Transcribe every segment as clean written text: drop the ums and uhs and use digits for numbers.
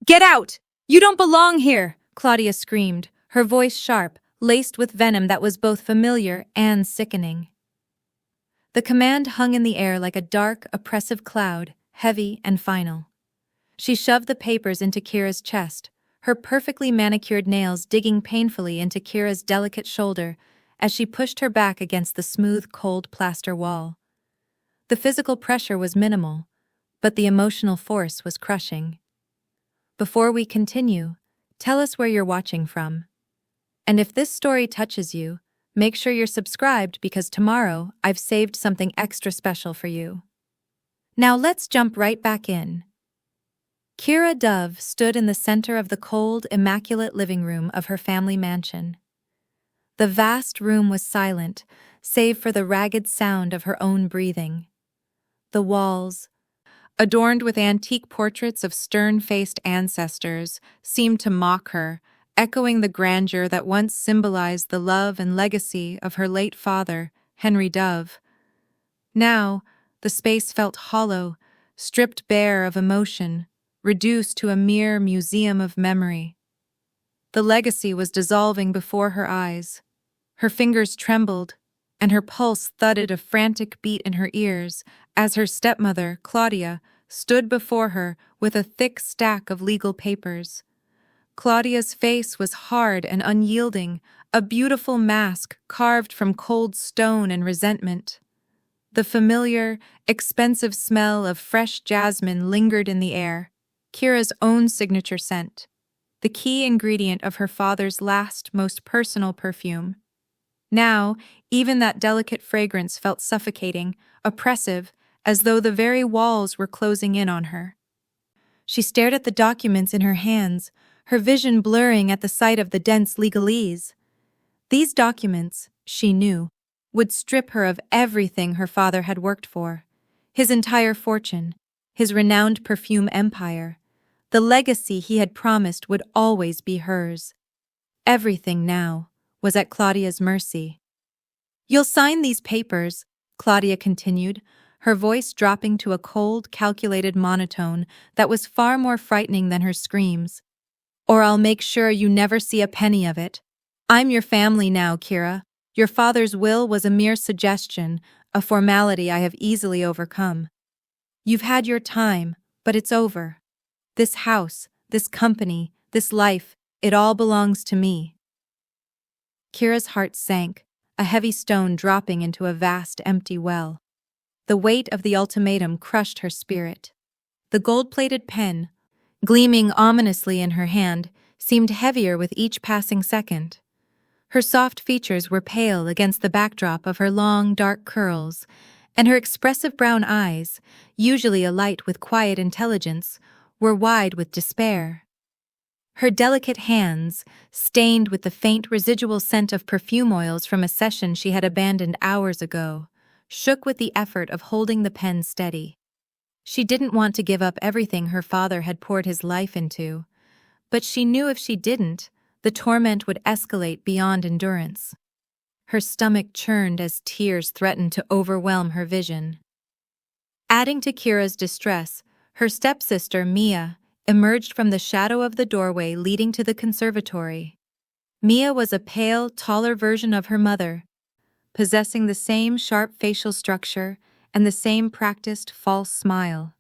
Get out! You don't belong here! Claudia screamed, her voice sharp, laced with venom that was both familiar and sickening. The command hung in the air like a dark, oppressive cloud, heavy and final. She shoved the papers into Kira's chest, her perfectly manicured nails digging painfully into Kira's delicate shoulder as she pushed her back against the smooth, cold plaster wall. The physical pressure was minimal, but the emotional force was crushing. Before we continue, tell us where you're watching from. And if this story touches you, make sure you're subscribed because tomorrow I've saved something extra special for you. Now let's jump right back in. Kira Dove stood in the center of the cold, immaculate living room of her family mansion. The vast room was silent, save for the ragged sound of her own breathing. The walls, adorned with antique portraits of stern-faced ancestors, seemed to mock her, echoing the grandeur that once symbolized the love and legacy of her late father, Henry Dove. Now, the space felt hollow, stripped bare of emotion, reduced to a mere museum of memory. The legacy was dissolving before her eyes. Her fingers trembled, and her pulse thudded a frantic beat in her ears as her stepmother, Claudia, stood before her with a thick stack of legal papers. Claudia's face was hard and unyielding, a beautiful mask carved from cold stone and resentment. The familiar, expensive smell of fresh jasmine lingered in the air, Kira's own signature scent, the key ingredient of her father's last, most personal perfume. Now, even that delicate fragrance felt suffocating, oppressive, as though the very walls were closing in on her. She stared at the documents in her hands, her vision blurring at the sight of the dense legalese. These documents, she knew, would strip her of everything her father had worked for. His entire fortune, his renowned perfume empire, the legacy he had promised would always be hers. Everything now was at Claudia's mercy. "You'll sign these papers," Claudia continued, her voice dropping to a cold, calculated monotone that was far more frightening than her screams. "Or I'll make sure you never see a penny of it. I'm your family now, Kira. Your father's will was a mere suggestion, a formality I have easily overcome. You've had your time, but it's over. This house, this company, this life, it all belongs to me." Kira's heart sank, a heavy stone dropping into a vast, empty well. The weight of the ultimatum crushed her spirit. The gold-plated pen, gleaming ominously in her hand, seemed heavier with each passing second. Her soft features were pale against the backdrop of her long, dark curls, and her expressive brown eyes, usually alight with quiet intelligence, were wide with despair. Her delicate hands, stained with the faint residual scent of perfume oils from a session she had abandoned hours ago, shook with the effort of holding the pen steady. She didn't want to give up everything her father had poured his life into, but she knew if she didn't, the torment would escalate beyond endurance. Her stomach churned as tears threatened to overwhelm her vision. Adding to Kira's distress, her stepsister, Mia, emerged from the shadow of the doorway leading to the conservatory. Mia was a pale, taller version of her mother, possessing the same sharp facial structure and the same practiced false smile.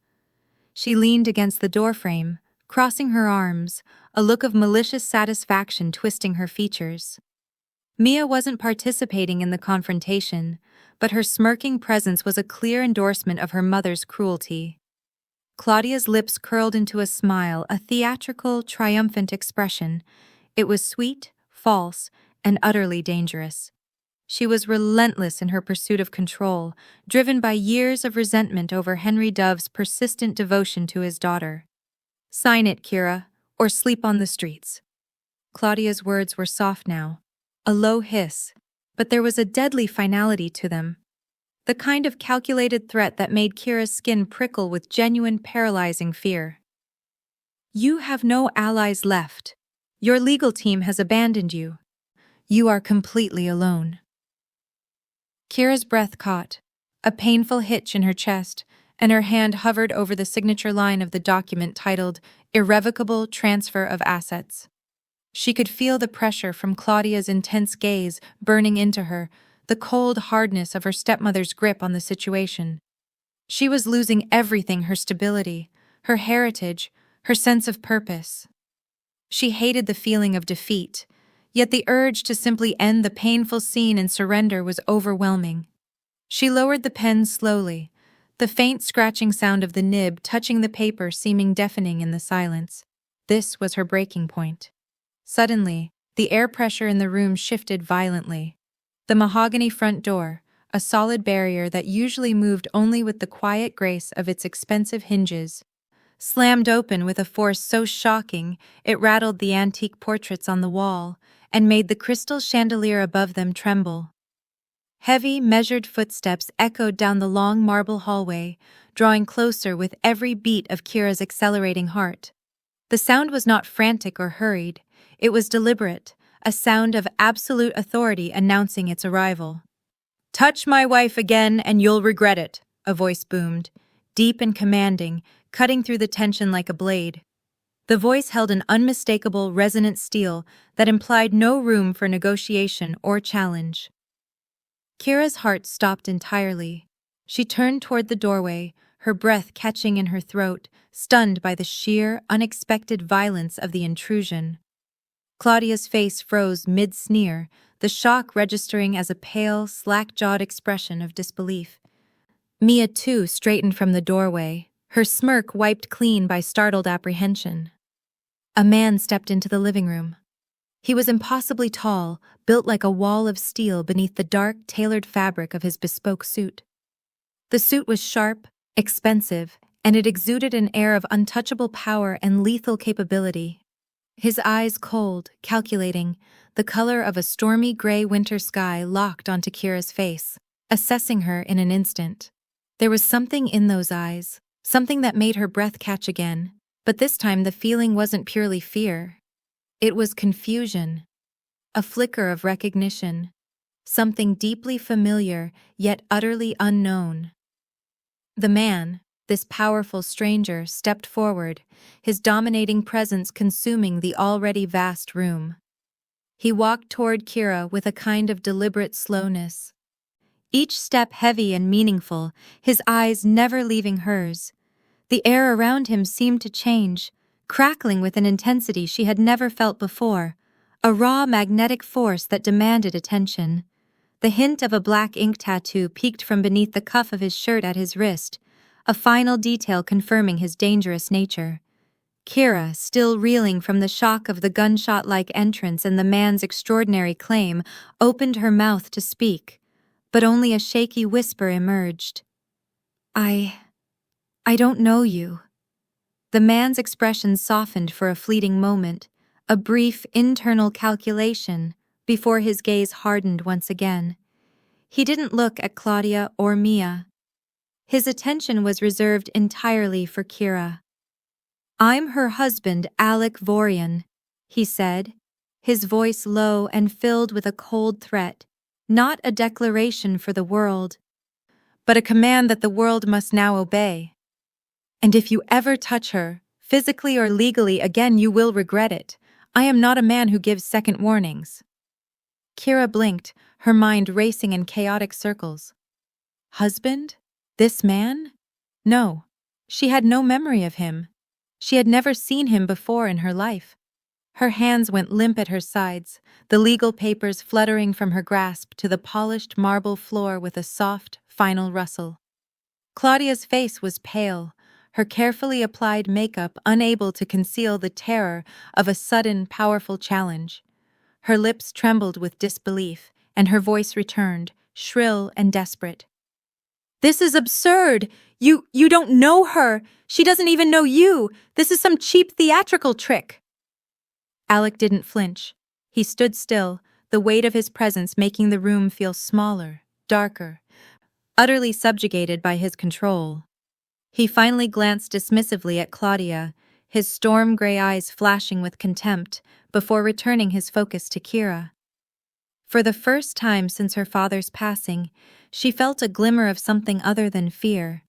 She leaned against the doorframe, crossing her arms, a look of malicious satisfaction twisting her features. Mia wasn't participating in the confrontation, but her smirking presence was a clear endorsement of her mother's cruelty. Claudia's lips curled into a smile, a theatrical, triumphant expression. It was sweet, false, and utterly dangerous. She was relentless in her pursuit of control, driven by years of resentment over Henry Dove's persistent devotion to his daughter. "Sign it, Kira, or sleep on the streets." Claudia's words were soft now, a low hiss, but there was a deadly finality to them. The kind of calculated threat that made Kira's skin prickle with genuine paralyzing fear. "You have no allies left. Your legal team has abandoned you. You are completely alone." Kira's breath caught, a painful hitch in her chest, and her hand hovered over the signature line of the document titled irrevocable transfer of assets. She could feel the pressure from Claudia's intense gaze burning into her, the cold hardness of her stepmother's grip on the situation. She was losing everything: her stability, her heritage, her sense of purpose. She hated the feeling of defeat, yet the urge to simply end the painful scene and surrender was overwhelming. She lowered the pen slowly, the faint scratching sound of the nib touching the paper seeming deafening in the silence. This was her breaking point. Suddenly, the air pressure in the room shifted violently. The mahogany front door, a solid barrier that usually moved only with the quiet grace of its expensive hinges, slammed open with a force so shocking it rattled the antique portraits on the wall and made the crystal chandelier above them tremble. Heavy, measured footsteps echoed down the long marble hallway, drawing closer with every beat of Kira's accelerating heart. The sound was not frantic or hurried. It was deliberate, a sound of absolute authority announcing its arrival. "Touch my wife again and you'll regret it," a voice boomed, deep and commanding, cutting through the tension like a blade. The voice held an unmistakable, resonant steel that implied no room for negotiation or challenge. Kira's heart stopped entirely. She turned toward the doorway, her breath catching in her throat, stunned by the sheer, unexpected violence of the intrusion. Claudia's face froze mid-sneer, the shock registering as a pale, slack-jawed expression of disbelief. Mia, too, straightened from the doorway, her smirk wiped clean by startled apprehension. A man stepped into the living room. He was impossibly tall, built like a wall of steel beneath the dark, tailored fabric of his bespoke suit. The suit was sharp, expensive, and it exuded an air of untouchable power and lethal capability. His eyes cold, calculating, the color of a stormy gray winter sky locked onto Kira's face, assessing her in an instant. There was something in those eyes, something that made her breath catch again, but this time the feeling wasn't purely fear. It was confusion, a flicker of recognition, something deeply familiar yet utterly unknown. The man, this powerful stranger, stepped forward, his dominating presence consuming the already vast room. He walked toward Kira with a kind of deliberate slowness. Each step heavy and meaningful, his eyes never leaving hers. The air around him seemed to change, crackling with an intensity she had never felt before, a raw magnetic force that demanded attention. The hint of a black ink tattoo peeked from beneath the cuff of his shirt at his wrist, a final detail confirming his dangerous nature. Kira, still reeling from the shock of the gunshot-like entrance and the man's extraordinary claim, opened her mouth to speak, but only a shaky whisper emerged. I don't know you." The man's expression softened for a fleeting moment, a brief internal calculation, before his gaze hardened once again. He didn't look at Claudia or Mia. His attention was reserved entirely for Kira. "I'm her husband, Alec Vorian," he said, his voice low and filled with a cold threat, not a declaration for the world, but a command that the world must now obey. "And if you ever touch her, physically or legally again, you will regret it. I am not a man who gives second warnings." Kira blinked, her mind racing in chaotic circles. Husband? This man? No, she had no memory of him. She had never seen him before in her life. Her hands went limp at her sides, the legal papers fluttering from her grasp to the polished marble floor with a soft, final rustle. Claudia's face was pale, her carefully applied makeup unable to conceal the terror of a sudden, powerful challenge. Her lips trembled with disbelief, and her voice returned, shrill and desperate. "This is absurd! You don't know her! She doesn't even know you! This is some cheap theatrical trick!" Alec didn't flinch. He stood still, the weight of his presence making the room feel smaller, darker, utterly subjugated by his control. He finally glanced dismissively at Claudia, his storm-gray eyes flashing with contempt, before returning his focus to Kira. For the first time since her father's passing, she felt a glimmer of something other than fear.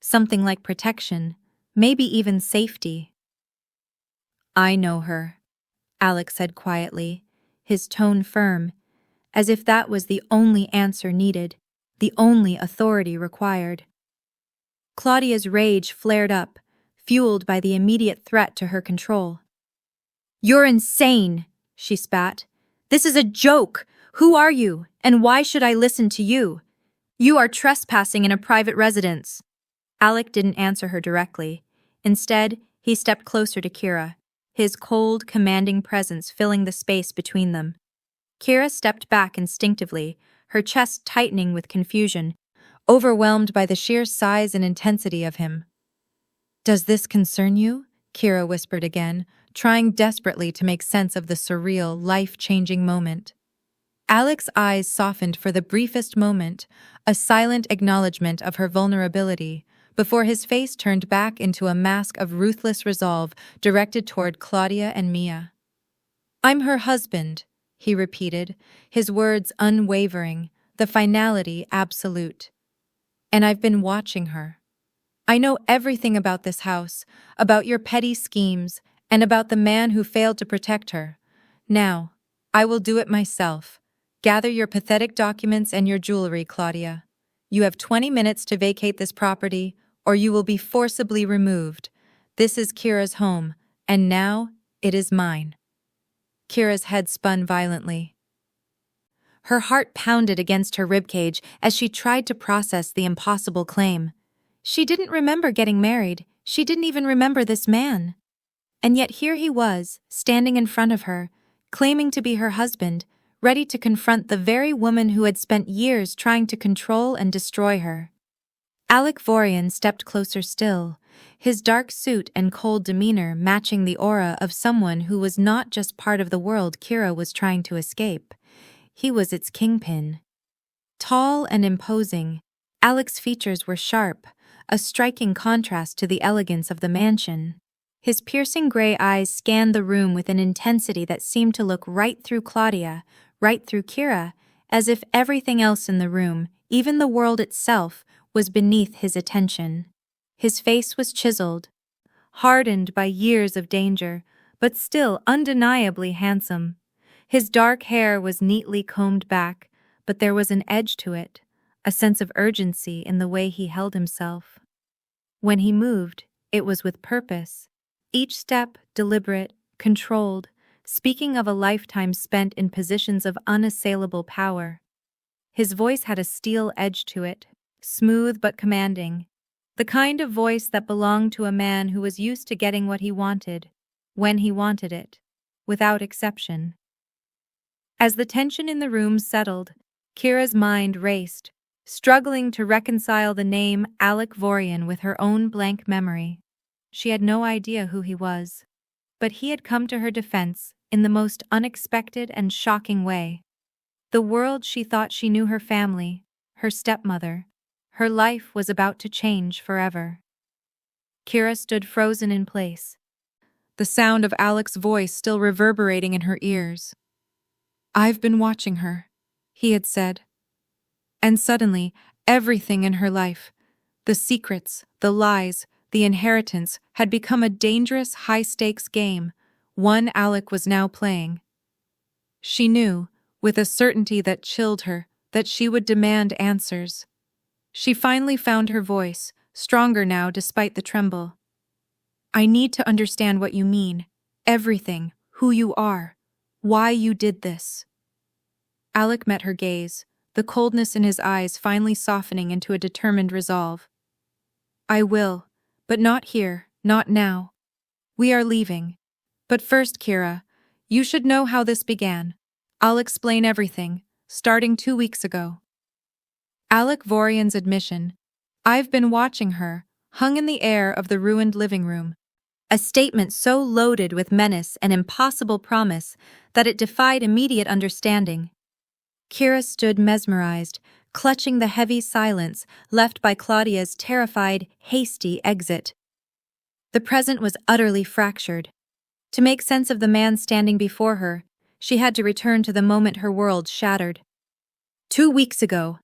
Something like protection, maybe even safety. I know her, Alec said quietly, his tone firm, as if that was the only answer needed, the only authority required. Claudia's rage flared up, fueled by the immediate threat to her control. "You're insane," she spat. "This is a joke! Who are you, and why should I listen to you? You are trespassing in a private residence." Alec didn't answer her directly. Instead, he stepped closer to Kira, his cold, commanding presence filling the space between them. Kira stepped back instinctively, her chest tightening with confusion, overwhelmed by the sheer size and intensity of him. "Does this concern you?" Kira whispered again, trying desperately to make sense of the surreal, life-changing moment. Alec's eyes softened for the briefest moment, a silent acknowledgement of her vulnerability, before his face turned back into a mask of ruthless resolve directed toward Claudia and Mia. "I'm her husband," he repeated, his words unwavering, the finality absolute. "And I've been watching her. I know everything about this house, about your petty schemes, and about the man who failed to protect her. Now, I will do it myself. Gather your pathetic documents and your jewelry, Claudia. You have 20 minutes to vacate this property, or you will be forcibly removed. This is Kira's home, and now it is mine." Kira's head spun violently. Her heart pounded against her ribcage as she tried to process the impossible claim. She didn't remember getting married. She didn't even remember this man. And yet here he was, standing in front of her, claiming to be her husband, ready to confront the very woman who had spent years trying to control and destroy her. Alec Vorian stepped closer still, his dark suit and cold demeanor matching the aura of someone who was not just part of the world Kira was trying to escape. He was its kingpin. Tall and imposing, Alec's features were sharp, a striking contrast to the elegance of the mansion. His piercing gray eyes scanned the room with an intensity that seemed to look right through Claudia, right through Kira, as if everything else in the room, even the world itself, was beneath his attention. His face was chiseled, hardened by years of danger, but still undeniably handsome. His dark hair was neatly combed back, but there was an edge to it, a sense of urgency in the way he held himself. When he moved, it was with purpose, each step deliberate, controlled, speaking of a lifetime spent in positions of unassailable power. His voice had a steel edge to it, smooth but commanding, the kind of voice that belonged to a man who was used to getting what he wanted, when he wanted it, without exception. As the tension in the room settled, Kira's mind raced, struggling to reconcile the name Alec Vorian with her own blank memory. She had no idea who he was, but he had come to her defense in the most unexpected and shocking way. The world she thought she knew, her family, her stepmother, her life was about to change forever. Kira stood frozen in place, the sound of Alec's voice still reverberating in her ears. "I've been watching her," he had said. And suddenly, everything in her life, the secrets, the lies, the inheritance, had become a dangerous, high-stakes game, one Alec was now playing. She knew, with a certainty that chilled her, that she would demand answers. She finally found her voice, stronger now despite the tremble. "I need to understand what you mean, everything, who you are, why you did this." Alec met her gaze, the coldness in his eyes finally softening into a determined resolve. "I will, but not here, not now. We are leaving. But first, Kira, you should know how this began. I'll explain everything, starting 2 weeks ago." Alec Vorian's admission, "I've been watching her," hung in the air of the ruined living room, a statement so loaded with menace and impossible promise that it defied immediate understanding. Kira stood mesmerized, clutching the heavy silence left by Claudia's terrified, hasty exit. The present was utterly fractured. To make sense of the man standing before her, she had to return to the moment her world shattered. 2 weeks ago,"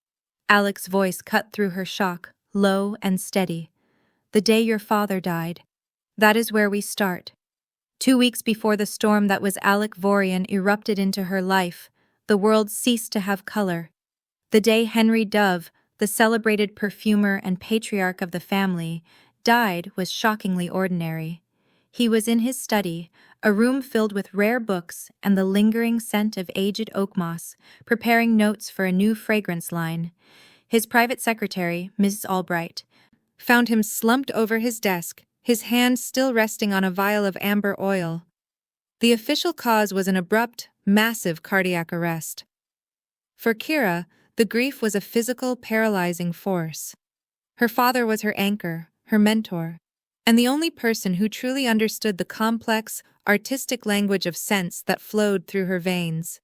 Alec's voice cut through her shock, low and steady. "The day your father died. That is where we start. 2 weeks before the storm that was Alec Vorian erupted into her life, the world ceased to have color. The day Henry Dove, the celebrated perfumer and patriarch of the family, died was shockingly ordinary. He was in his study, a room filled with rare books and the lingering scent of aged oak moss, preparing notes for a new fragrance line. His private secretary, Mrs. Albright, found him slumped over his desk, his hand still resting on a vial of amber oil. The official cause was an abrupt, massive cardiac arrest. For Kira, the grief was a physical, paralyzing force. Her father was her anchor, her mentor, and the only person who truly understood the complex, artistic language of sense that flowed through her veins.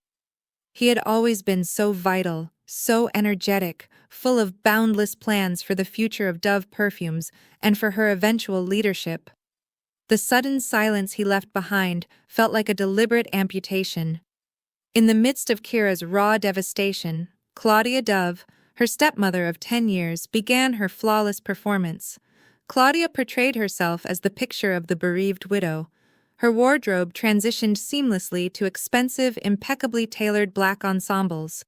He had always been so vital, so energetic, full of boundless plans for the future of Dove perfumes and for her eventual leadership. The sudden silence he left behind felt like a deliberate amputation. In the midst of Kira's raw devastation, Claudia Dove, her stepmother of 10 years, began her flawless performance. Claudia portrayed herself as the picture of the bereaved widow. Her wardrobe transitioned seamlessly to expensive, impeccably tailored black ensembles.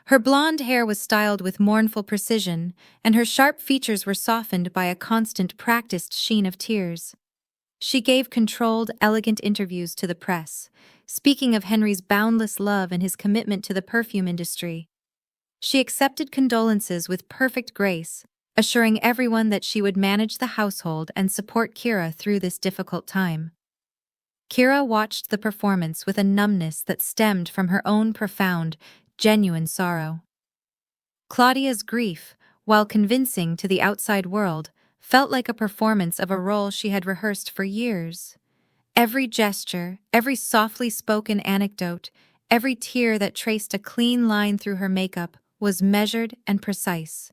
Her blonde hair was styled with mournful precision, and her sharp features were softened by a constant practiced sheen of tears. She gave controlled, elegant interviews to the press, speaking of Henry's boundless love and his commitment to the perfume industry. She accepted condolences with perfect grace, assuring everyone that she would manage the household and support Kira through this difficult time. Kira watched the performance with a numbness that stemmed from her own profound, genuine sorrow. Claudia's grief, while convincing to the outside world, felt like a performance of a role she had rehearsed for years. Every gesture, every softly spoken anecdote, every tear that traced a clean line through her makeup was measured and precise.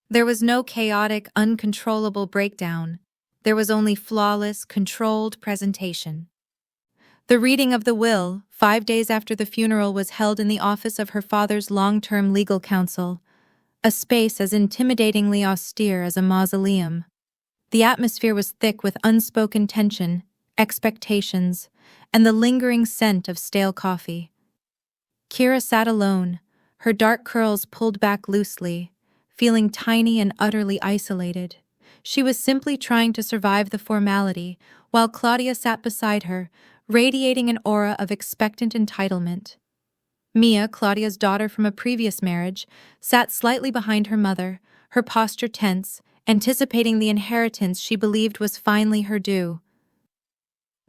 There was no chaotic, uncontrollable breakdown. There was only flawless, controlled presentation. The reading of the will, 5 days after the funeral, was held in the office of her father's long-term legal counsel, a space as intimidatingly austere as a mausoleum. The atmosphere was thick with unspoken tension, expectations, and the lingering scent of stale coffee. Kira sat alone, her dark curls pulled back loosely, feeling tiny and utterly isolated. She was simply trying to survive the formality, while Claudia sat beside her, radiating an aura of expectant entitlement. Mia, Claudia's daughter from a previous marriage, sat slightly behind her mother, her posture tense, anticipating the inheritance she believed was finally her due.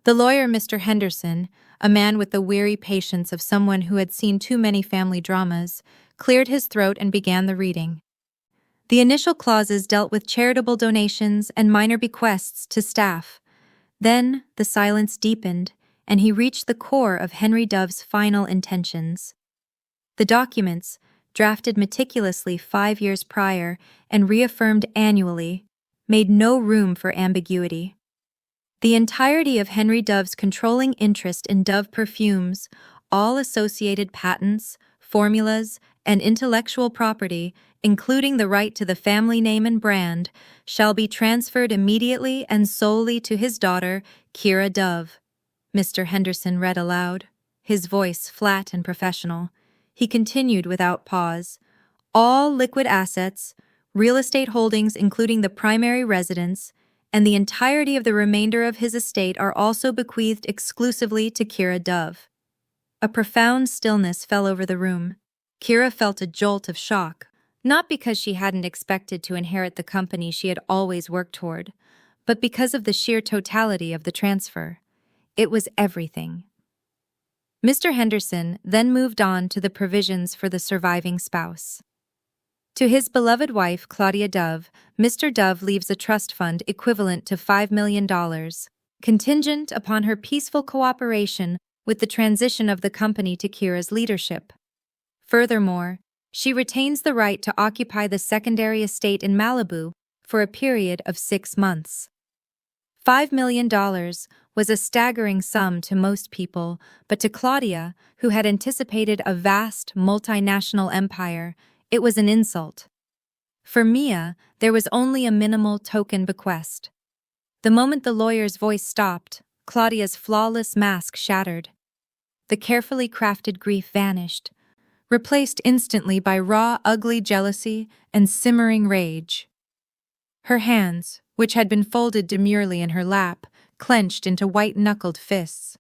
The lawyer, Mr. Henderson, a man with the weary patience of someone who had seen too many family dramas, cleared his throat and began the reading. The initial clauses dealt with charitable donations and minor bequests to staff. Then the silence deepened, and he reached the core of Henry Dove's final intentions. The documents, drafted meticulously 5 years prior and reaffirmed annually, made no room for ambiguity. The entirety of Henry Dove's controlling interest in Dove perfumes, all associated patents, formulas, and intellectual property, including the right to the family name and brand, shall be transferred immediately and solely to his daughter, Kira Dove. Mr. Henderson read aloud, his voice flat and professional. He continued without pause. All liquid assets, real estate holdings including the primary residence, and the entirety of the remainder of his estate are also bequeathed exclusively to Kira Dove. A profound stillness fell over the room. Kira felt a jolt of shock, not because she hadn't expected to inherit the company she had always worked toward, but because of the sheer totality of the transfer. It was everything. Mr. Henderson then moved on to the provisions for the surviving spouse. To his beloved wife, Claudia Dove, Mr. Dove leaves a trust fund equivalent to $5 million, contingent upon her peaceful cooperation with the transition of the company to Kira's leadership. Furthermore, she retains the right to occupy the secondary estate in Malibu for a period of 6 months. $5 million was a staggering sum to most people, but to Claudia, who had anticipated a vast, multinational empire, it was an insult. For Mia, there was only a minimal token bequest. The moment the lawyer's voice stopped, Claudia's flawless mask shattered. The carefully crafted grief vanished, replaced instantly by raw, ugly jealousy and simmering rage. Her hands, which had been folded demurely in her lap, clenched into white-knuckled fists.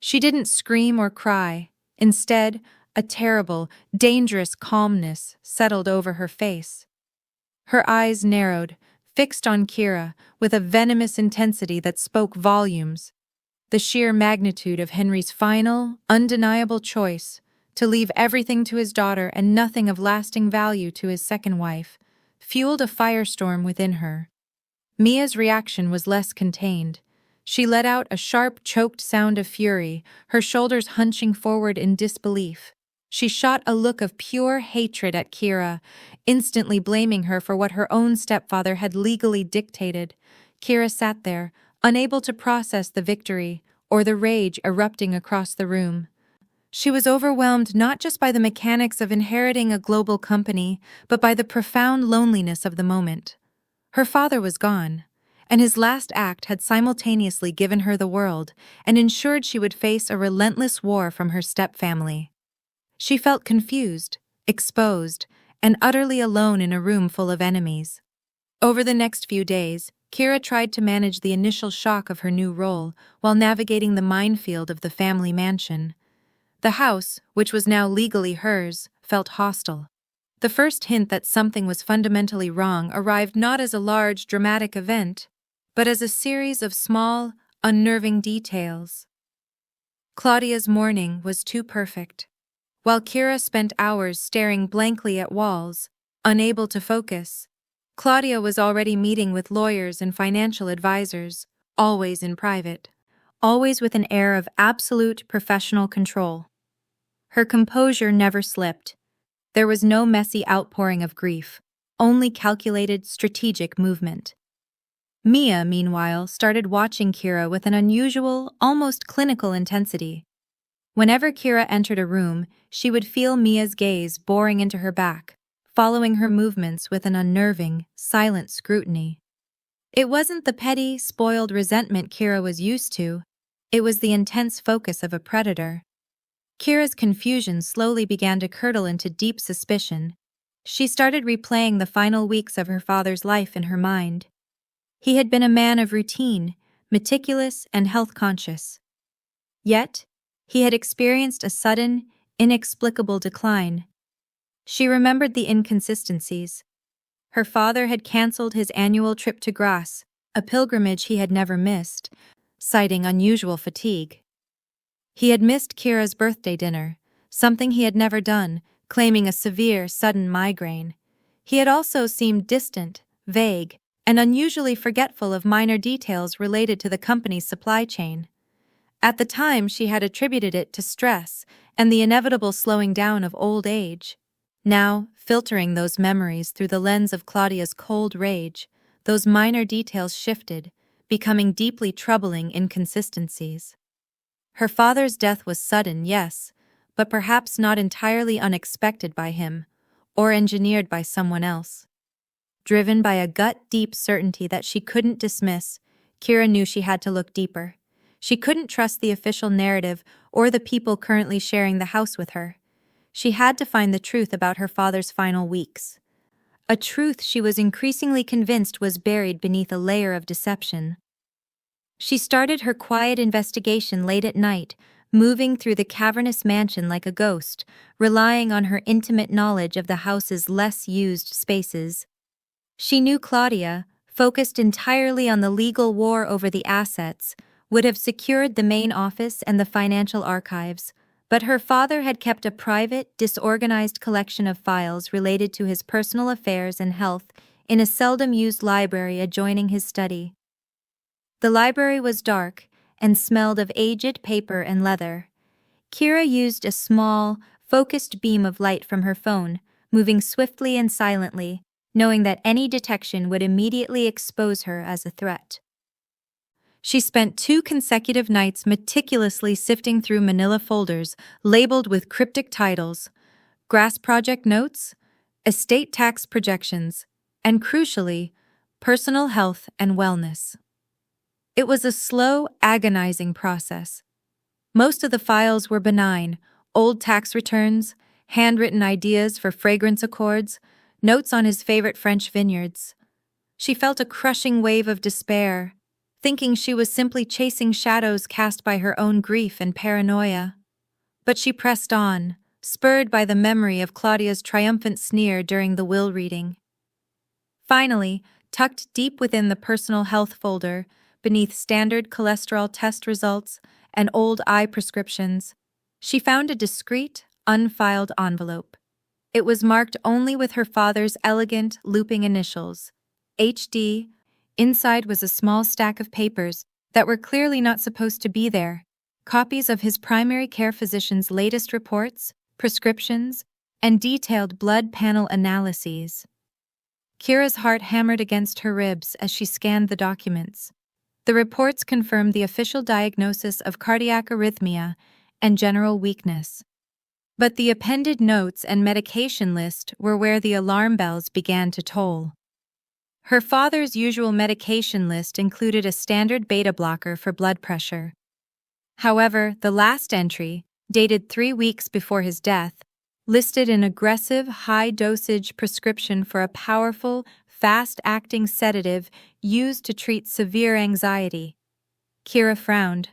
She didn't scream or cry. Instead, a terrible, dangerous calmness settled over her face. Her eyes narrowed, fixed on Kira, with a venomous intensity that spoke volumes. The sheer magnitude of Henry's final, undeniable choice to leave everything to his daughter and nothing of lasting value to his second wife fueled a firestorm within her. Mia's reaction was less contained. She let out a sharp, choked sound of fury, her shoulders hunching forward in disbelief. She shot a look of pure hatred at Kira, instantly blaming her for what her own stepfather had legally dictated. Kira sat there, unable to process the victory or the rage erupting across the room. She was overwhelmed not just by the mechanics of inheriting a global company, but by the profound loneliness of the moment. Her father was gone, and his last act had simultaneously given her the world and ensured she would face a relentless war from her stepfamily. She felt confused, exposed, and utterly alone in a room full of enemies. Over the next few days, Kira tried to manage the initial shock of her new role while navigating the minefield of the family mansion. The house, which was now legally hers, felt hostile. The first hint that something was fundamentally wrong arrived not as a large, dramatic event, but as a series of small, unnerving details. Claudia's morning was too perfect. While Kira spent hours staring blankly at walls, unable to focus, Claudia was already meeting with lawyers and financial advisors, always in private, always with an air of absolute professional control. Her composure never slipped. There was no messy outpouring of grief, only calculated, strategic movement. Mia, meanwhile, started watching Kira with an unusual, almost clinical intensity. Whenever Kira entered a room, she would feel Mia's gaze boring into her back, following her movements with an unnerving, silent scrutiny. It wasn't the petty, spoiled resentment Kira was used to. It was the intense focus of a predator. Kira's confusion slowly began to curdle into deep suspicion. She started replaying the final weeks of her father's life in her mind. He had been a man of routine, meticulous and health-conscious. Yet, he had experienced a sudden, inexplicable decline. She remembered the inconsistencies. Her father had cancelled his annual trip to Grasse, a pilgrimage he had never missed, citing unusual fatigue. He had missed Kira's birthday dinner, something he had never done, claiming a severe, sudden migraine. He had also seemed distant, vague, and unusually forgetful of minor details related to the company's supply chain. At the time, she had attributed it to stress and the inevitable slowing down of old age. Now, filtering those memories through the lens of Claudia's cold rage, those minor details shifted, becoming deeply troubling inconsistencies. Her father's death was sudden, yes, but perhaps not entirely unexpected by him, or engineered by someone else. Driven by a gut-deep certainty that she couldn't dismiss, Kira knew she had to look deeper. She couldn't trust the official narrative or the people currently sharing the house with her. She had to find the truth about her father's final weeks. A truth she was increasingly convinced was buried beneath a layer of deception. She started her quiet investigation late at night, moving through the cavernous mansion like a ghost, relying on her intimate knowledge of the house's less-used spaces. She knew Claudia, focused entirely on the legal war over the assets, would have secured the main office and the financial archives, but her father had kept a private, disorganized collection of files related to his personal affairs and health in a seldom-used library adjoining his study. The library was dark and smelled of aged paper and leather. Kira used a small, focused beam of light from her phone, moving swiftly and silently, knowing that any detection would immediately expose her as a threat. She spent 2 consecutive nights meticulously sifting through manila folders labeled with cryptic titles, Grass Project Notes, Estate Tax Projections, and crucially, Personal Health and Wellness. It was a slow, agonizing process. Most of the files were benign: old tax returns, handwritten ideas for fragrance accords, notes on his favorite French vineyards. She felt a crushing wave of despair, thinking she was simply chasing shadows cast by her own grief and paranoia. But she pressed on, spurred by the memory of Claudia's triumphant sneer during the will reading. Finally, tucked deep within the personal health folder, beneath standard cholesterol test results and old eye prescriptions, she found a discreet, unfiled envelope. It was marked only with her father's elegant, looping initials, HD. Inside was a small stack of papers that were clearly not supposed to be there: copies of his primary care physician's latest reports, prescriptions, and detailed blood panel analyses. Kira's heart hammered against her ribs as she scanned the documents. The reports confirmed the official diagnosis of cardiac arrhythmia and general weakness. But the appended notes and medication list were where the alarm bells began to toll. Her father's usual medication list included a standard beta blocker for blood pressure. However, the last entry, dated 3 weeks before his death, listed an aggressive, high-dosage prescription for a powerful, fast-acting sedative used to treat severe anxiety. Kira frowned.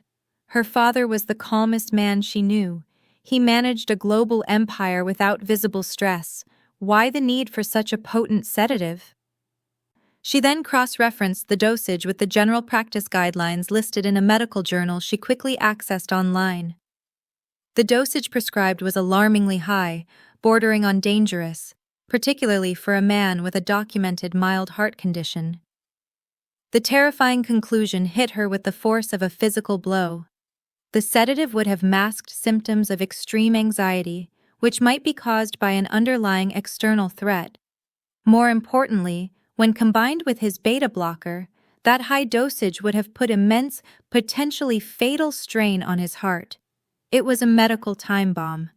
Her father was the calmest man she knew. He managed a global empire without visible stress. Why the need for such a potent sedative? She then cross-referenced the dosage with the general practice guidelines listed in a medical journal she quickly accessed online. The dosage prescribed was alarmingly high, bordering on dangerous, particularly for a man with a documented mild heart condition. The terrifying conclusion hit her with the force of a physical blow. The sedative would have masked symptoms of extreme anxiety, which might be caused by an underlying external threat. More importantly, when combined with his beta blocker, that high dosage would have put immense, potentially fatal strain on his heart. It was a medical time bomb.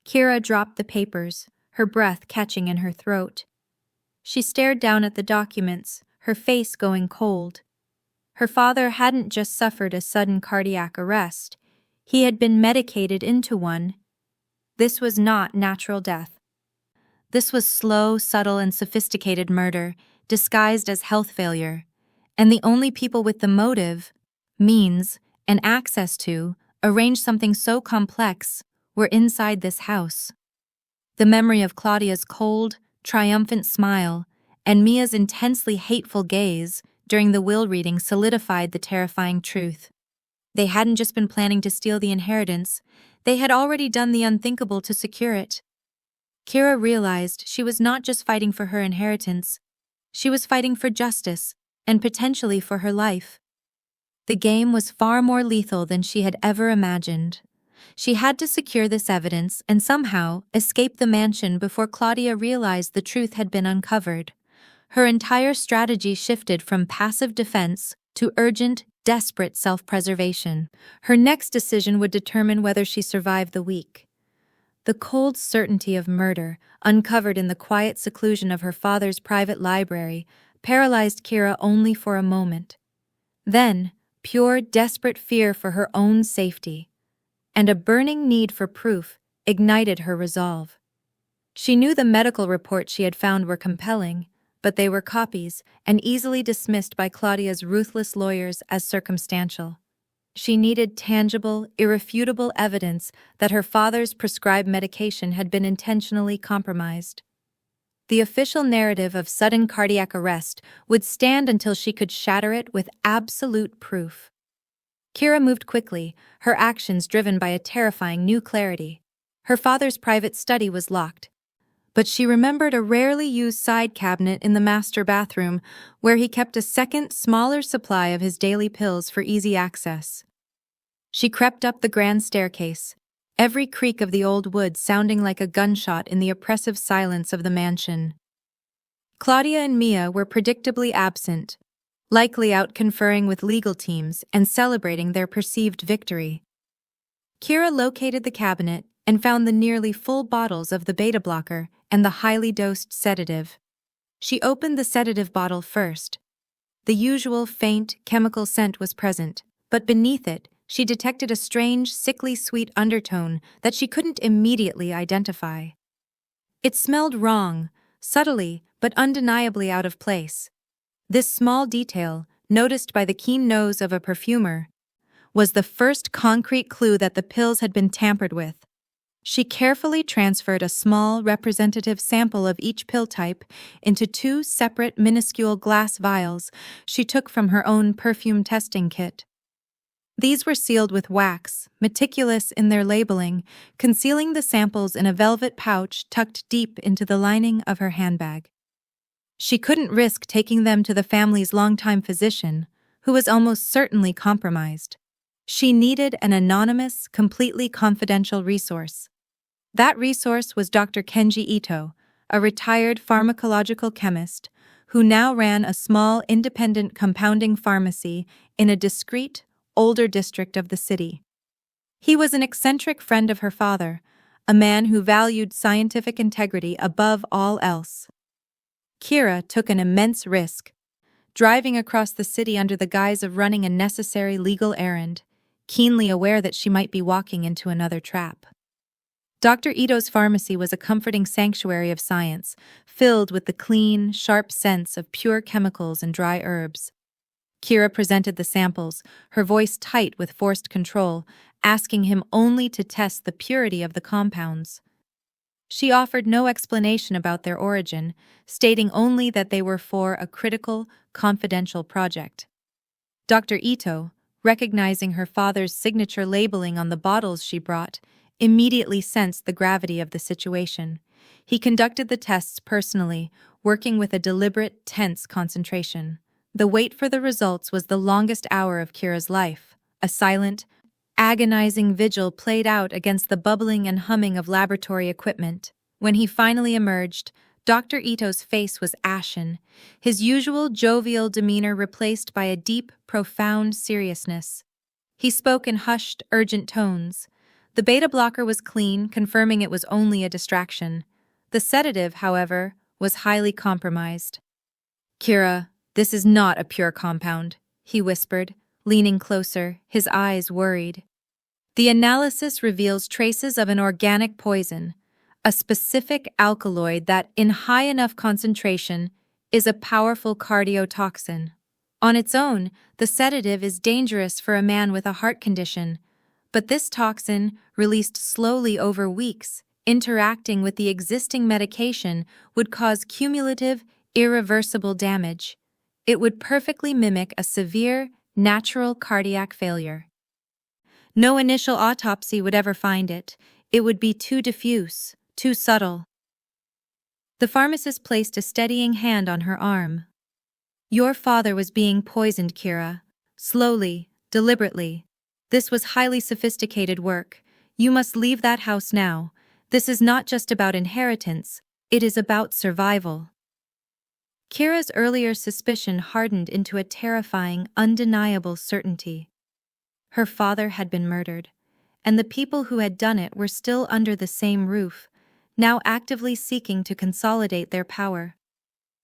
Kira dropped the papers, her breath catching in her throat. She stared down at the documents, her face going cold. Her father hadn't just suffered a sudden cardiac arrest. He had been medicated into one. This was not natural death. This was slow, subtle, and sophisticated murder, disguised as health failure. And the only people with the motive, means, and access to arrange something so complex were inside this house. The memory of Claudia's cold, triumphant smile and Mia's intensely hateful gaze during the will reading solidified the terrifying truth. They hadn't just been planning to steal the inheritance, they had already done the unthinkable to secure it. Kira realized she was not just fighting for her inheritance, she was fighting for justice and potentially for her life. The game was far more lethal than she had ever imagined. She had to secure this evidence and somehow escape the mansion before Claudia realized the truth had been uncovered. Her entire strategy shifted from passive defense to urgent, desperate self-preservation. Her next decision would determine whether she survived the week. The cold certainty of murder, uncovered in the quiet seclusion of her father's private library, paralyzed Kira only for a moment. Then, pure, desperate fear for her own safety, and a burning need for proof, ignited her resolve. She knew the medical reports she had found were compelling, but they were copies and easily dismissed by Claudia's ruthless lawyers as circumstantial. She needed tangible, irrefutable evidence that her father's prescribed medication had been intentionally compromised. The official narrative of sudden cardiac arrest would stand until she could shatter it with absolute proof. Kira moved quickly, her actions driven by a terrifying new clarity. Her father's private study was locked, but she remembered a rarely used side cabinet in the master bathroom where he kept a second, smaller supply of his daily pills for easy access. She crept up the grand staircase, every creak of the old wood sounding like a gunshot in the oppressive silence of the mansion. Claudia and Mia were predictably absent, likely out conferring with legal teams and celebrating their perceived victory. Kira located the cabinet and found the nearly full bottles of the beta blocker and the highly dosed sedative. She opened the sedative bottle first. The usual faint, chemical scent was present, but beneath it, she detected a strange, sickly sweet undertone that she couldn't immediately identify. It smelled wrong, subtly but undeniably out of place. This small detail, noticed by the keen nose of a perfumer, was the first concrete clue that the pills had been tampered with. She carefully transferred a small, representative sample of each pill type into 2 separate, minuscule glass vials she took from her own perfume testing kit. These were sealed with wax, meticulous in their labeling, concealing the samples in a velvet pouch tucked deep into the lining of her handbag. She couldn't risk taking them to the family's longtime physician, who was almost certainly compromised. She needed an anonymous, completely confidential resource. That resource was Dr. Kenji Ito, a retired pharmacological chemist, who now ran a small independent compounding pharmacy in a discreet, older district of the city. He was an eccentric friend of her father, a man who valued scientific integrity above all else. Kira took an immense risk, driving across the city under the guise of running a necessary legal errand, keenly aware that she might be walking into another trap. Dr. Ito's pharmacy was a comforting sanctuary of science, filled with the clean, sharp scents of pure chemicals and dry herbs. Kira presented the samples, her voice tight with forced control, asking him only to test the purity of the compounds. She offered no explanation about their origin, stating only that they were for a critical, confidential project. Dr. Ito, recognizing her father's signature labeling on the bottles she brought, immediately sensed the gravity of the situation. He conducted the tests personally, working with a deliberate, tense concentration. The wait for the results was the longest hour of Kira's life. A silent, agonizing vigil played out against the bubbling and humming of laboratory equipment. When he finally emerged, Dr. Ito's face was ashen, his usual jovial demeanor replaced by a deep, profound seriousness. He spoke in hushed, urgent tones. The beta blocker was clean, confirming it was only a distraction. The sedative, however, was highly compromised. "Kira, this is not a pure compound," he whispered, leaning closer, his eyes worried. "The analysis reveals traces of an organic poison, a specific alkaloid that, in high enough concentration, is a powerful cardiotoxin. On its own, the sedative is dangerous for a man with a heart condition, but this toxin, released slowly over weeks, interacting with the existing medication, would cause cumulative, irreversible damage. It would perfectly mimic a severe, natural cardiac failure. No initial autopsy would ever find it. It would be too diffuse, too subtle." The pharmacist placed a steadying hand on her arm. "Your father was being poisoned, Kira. Slowly, deliberately. This was highly sophisticated work. You must leave that house now. This is not just about inheritance, it is about survival." Kira's earlier suspicion hardened into a terrifying, undeniable certainty. Her father had been murdered, and the people who had done it were still under the same roof, now actively seeking to consolidate their power.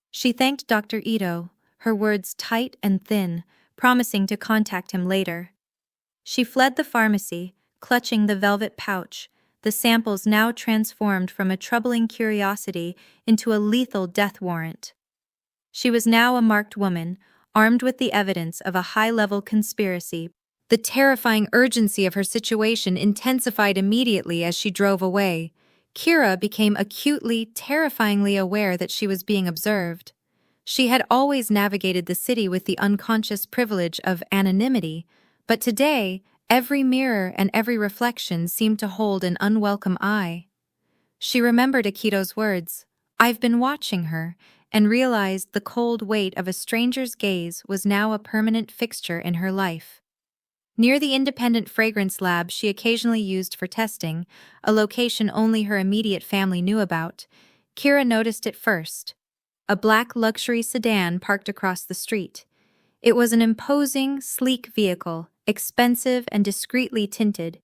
She thanked Dr. Ito, her words tight and thin, promising to contact him later. She fled the pharmacy, clutching the velvet pouch, the samples now transformed from a troubling curiosity into a lethal death warrant. She was now a marked woman, armed with the evidence of a high-level conspiracy. The terrifying urgency of her situation intensified immediately as she drove away. Kira became acutely, terrifyingly aware that she was being observed. She had always navigated the city with the unconscious privilege of anonymity, but today, every mirror and every reflection seemed to hold an unwelcome eye. She remembered Akito's words, "I've been watching her," and realized the cold weight of a stranger's gaze was now a permanent fixture in her life. Near the independent fragrance lab she occasionally used for testing, a location only her immediate family knew about, Kira noticed it first. A black luxury sedan parked across the street. It was an imposing, sleek vehicle, expensive and discreetly tinted.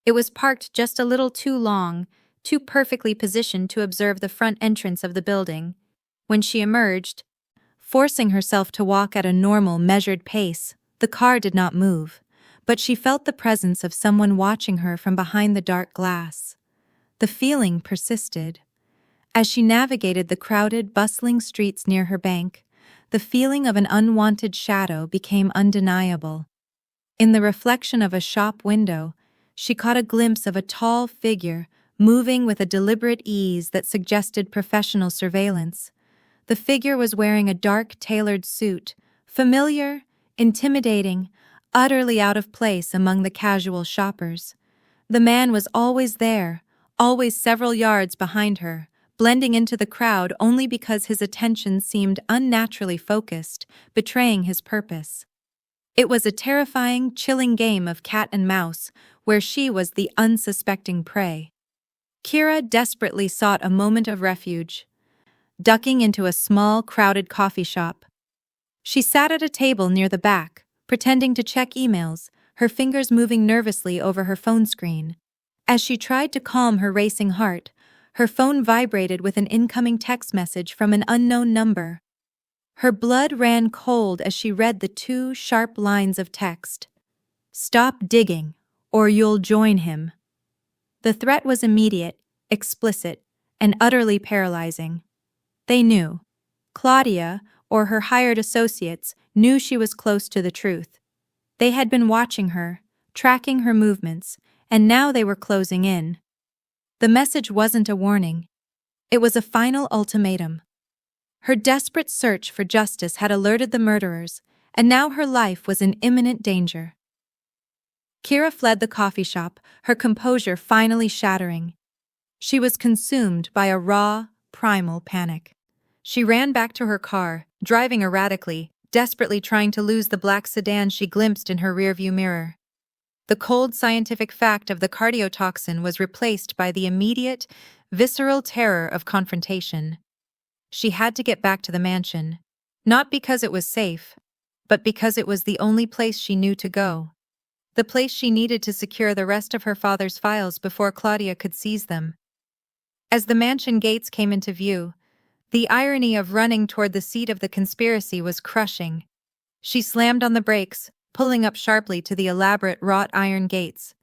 It was parked just a little too long, too perfectly positioned to observe the front entrance of the building. When she emerged, Forcing herself to walk at a normal, measured pace, the car did not move, but she felt the presence of someone watching her from behind the dark glass. The feeling persisted. As she navigated the crowded, bustling streets near her bank, the feeling of an unwanted shadow became undeniable. In the reflection of a shop window, she caught a glimpse of a tall figure moving with a deliberate ease that suggested professional surveillance. The figure was wearing a dark, tailored suit, familiar, intimidating, utterly out of place among the casual shoppers. The man was always there, always several yards behind her, blending into the crowd only because his attention seemed unnaturally focused, betraying his purpose. It was a terrifying, chilling game of cat and mouse, where she was the unsuspecting prey. Kira desperately sought a moment of refuge, ducking into a small, crowded coffee shop. She sat at a table near the back, pretending to check emails, her fingers moving nervously over her phone screen. As she tried to calm her racing heart, her phone vibrated with an incoming text message from an unknown number. Her blood ran cold as she read the two sharp lines of text. "Stop digging, or you'll join him." The threat was immediate, explicit, and utterly paralyzing. They knew. Claudia, or her hired associates, knew she was close to the truth. They had been watching her, tracking her movements, and now they were closing in. The message wasn't a warning. It was a final ultimatum. Her desperate search for justice had alerted the murderers, and now her life was in imminent danger. Kira fled the coffee shop, her composure finally shattering. She was consumed by a raw, primal panic. She ran back to her car, driving erratically, desperately trying to lose the black sedan she glimpsed in her rearview mirror. The cold scientific fact of the cardiotoxin was replaced by the immediate, visceral terror of confrontation. She had to get back to the mansion, not because it was safe, but because it was the only place she knew to go. The place she needed to secure the rest of her father's files before Claudia could seize them. As the mansion gates came into view, the irony of running toward the seat of the conspiracy was crushing. She slammed on the brakes, pulling up sharply to the elaborate wrought iron gates.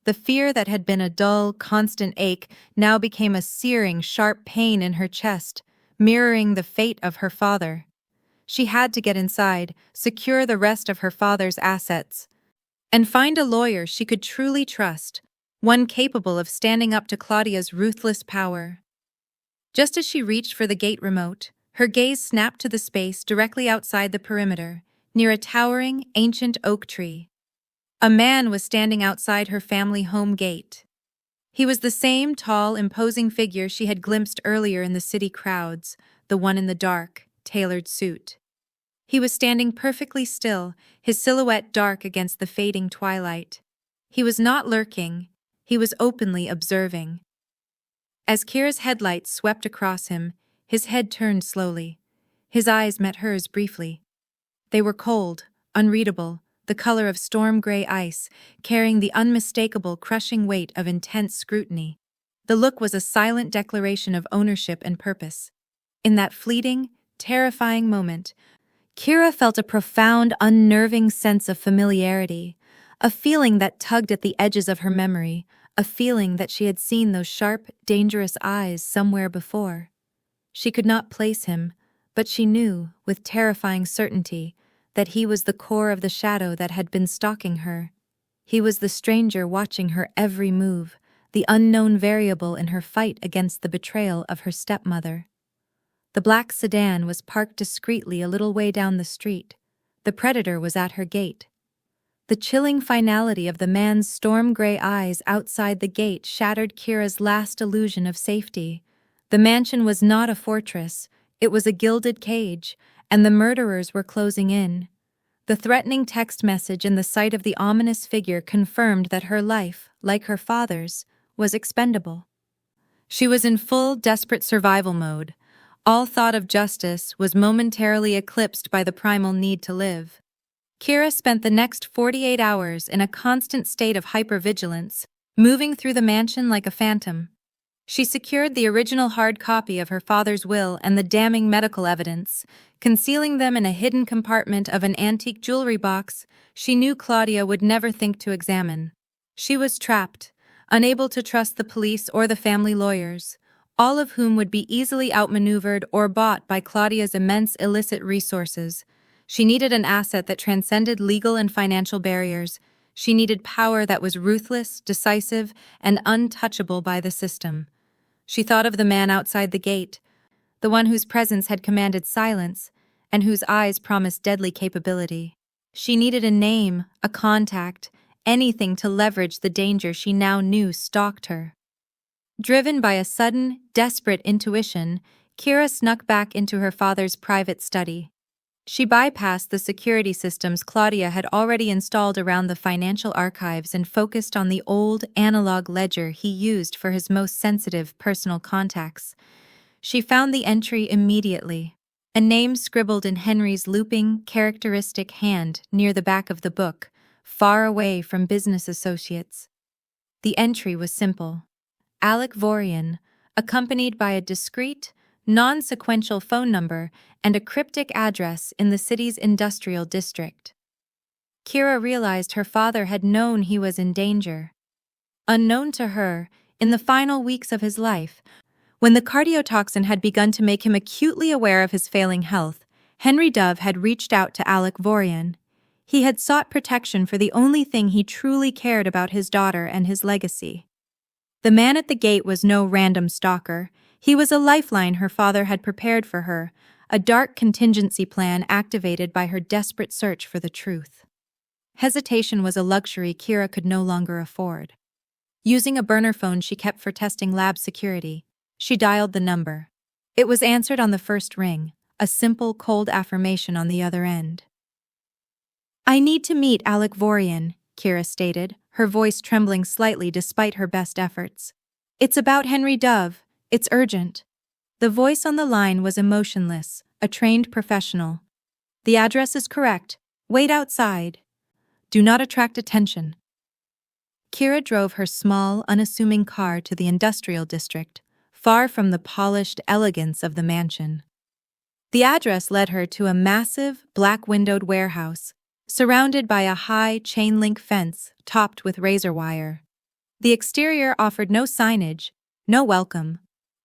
The fear that had been a dull, constant ache now became a searing, sharp pain in her chest, mirroring the fate of her father. She had to get inside, secure the rest of her father's assets, and find a lawyer she could truly trust, one capable of standing up to Claudia's ruthless power. Just as she reached for the gate remote, her gaze snapped to the space directly outside the perimeter, near a towering, ancient oak tree. A man was standing outside her family home gate. He was the same tall, imposing figure she had glimpsed earlier in the city crowds, the one in the dark, tailored suit. He was standing perfectly still, his silhouette dark against the fading twilight. He was not lurking, he was openly observing. As Kira's headlights swept across him, his head turned slowly. His eyes met hers briefly. They were cold, unreadable, the color of storm-gray ice, carrying the unmistakable, crushing weight of intense scrutiny. The look was a silent declaration of ownership and purpose. In that fleeting, terrifying moment, Kira felt a profound, unnerving sense of familiarity, a feeling that tugged at the edges of her memory, a feeling that she had seen those sharp, dangerous eyes somewhere before. She could not place him, but she knew, with terrifying certainty, that he was the core of the shadow that had been stalking her. He was the stranger watching her every move, the unknown variable in her fight against the betrayal of her stepmother. The black sedan was parked discreetly a little way down the street. The predator was at her gate. The chilling finality of the man's storm-gray eyes outside the gate shattered Kira's last illusion of safety. The mansion was not a fortress, it was a gilded cage, and the murderers were closing in. The threatening text message and the sight of the ominous figure confirmed that her life, like her father's, was expendable. She was in full, desperate survival mode. All thought of justice was momentarily eclipsed by the primal need to live. Kira spent the next 48 hours in a constant state of hypervigilance, moving through the mansion like a phantom. She secured the original hard copy of her father's will and the damning medical evidence. Concealing them in a hidden compartment of an antique jewelry box she knew Claudia would never think to examine. She was trapped, unable to trust the police or the family lawyers, all of whom would be easily outmaneuvered or bought by Claudia's immense illicit resources. She needed an asset that transcended legal and financial barriers. She needed power that was ruthless, decisive, and untouchable by the system. She thought of the man outside the gate, the one whose presence had commanded silence and whose eyes promised deadly capability. She needed a name, a contact, anything to leverage the danger she now knew stalked her. Driven by a sudden, desperate intuition, Kira snuck back into her father's private study. She bypassed the security systems Claudia had already installed around the financial archives and focused on the old, analog ledger he used for his most sensitive personal contacts. She found the entry immediately, a name scribbled in Henry's looping, characteristic hand near the back of the book, far away from business associates. The entry was simple: Alec Vorian, accompanied by a discreet, non-sequential phone number and a cryptic address in the city's industrial district. Kira realized her father had known he was in danger. Unknown to her, in the final weeks of his life, when the cardiotoxin had begun to make him acutely aware of his failing health, Henry Dove had reached out to Alec Vorian. He had sought protection for the only thing he truly cared about: his daughter and his legacy. The man at the gate was no random stalker. He was a lifeline her father had prepared for her, a dark contingency plan activated by her desperate search for the truth. Hesitation was a luxury Kira could no longer afford. Using a burner phone she kept for testing lab security, she dialed the number. It was answered on the first ring, a simple, cold affirmation on the other end. "I need to meet Alec Vorian," Kira stated, her voice trembling slightly despite her best efforts. "It's about Henry Dove. It's urgent." The voice on the line was emotionless, a trained professional. "The address is correct. Wait outside. Do not attract attention." Kira drove her small, unassuming car to the industrial district, far from the polished elegance of the mansion. The address led her to a massive, black-windowed warehouse, surrounded by a high, chain-link fence topped with razor wire. The exterior offered no signage, no welcome,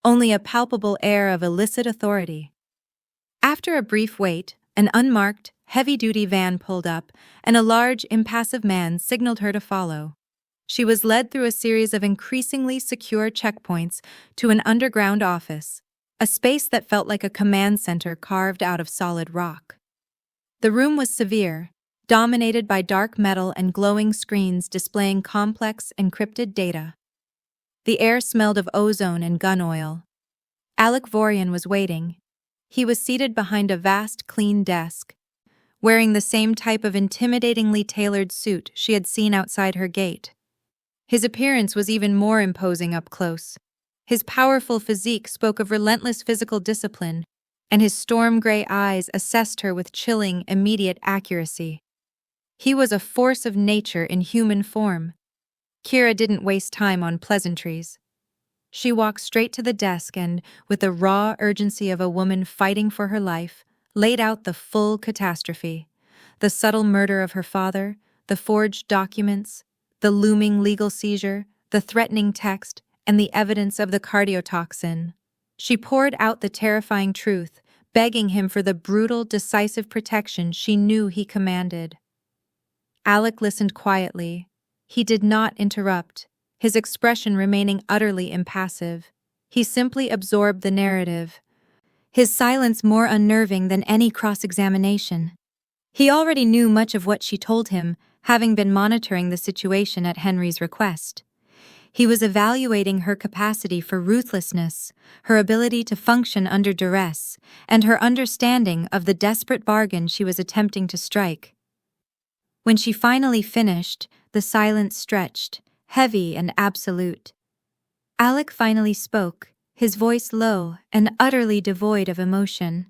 only a palpable air of illicit authority. After a brief wait, an unmarked, heavy-duty van pulled up, and a large, impassive man signaled her to follow. She was led through a series of increasingly secure checkpoints to an underground office, a space that felt like a command center carved out of solid rock. The room was severe, dominated by dark metal and glowing screens displaying complex, encrypted data. The air smelled of ozone and gun oil. Alec Vorian was waiting. He was seated behind a vast, clean desk, wearing the same type of intimidatingly tailored suit she had seen outside her gate. His appearance was even more imposing up close. His powerful physique spoke of relentless physical discipline, and his storm-gray eyes assessed her with chilling, immediate accuracy. He was a force of nature in human form. Kira didn't waste time on pleasantries. She walked straight to the desk and, with the raw urgency of a woman fighting for her life, laid out the full catastrophe: the subtle murder of her father, the forged documents, the looming legal seizure, the threatening text, and the evidence of the cardiotoxin. She poured out the terrifying truth, begging him for the brutal, decisive protection she knew he commanded. Alec listened quietly. He did not interrupt, his expression remaining utterly impassive. He simply absorbed the narrative, his silence more unnerving than any cross-examination. He already knew much of what she told him, having been monitoring the situation at Henry's request. He was evaluating her capacity for ruthlessness, her ability to function under duress, and her understanding of the desperate bargain she was attempting to strike. When she finally finished, the silence stretched, heavy and absolute. Alec finally spoke, his voice low and utterly devoid of emotion.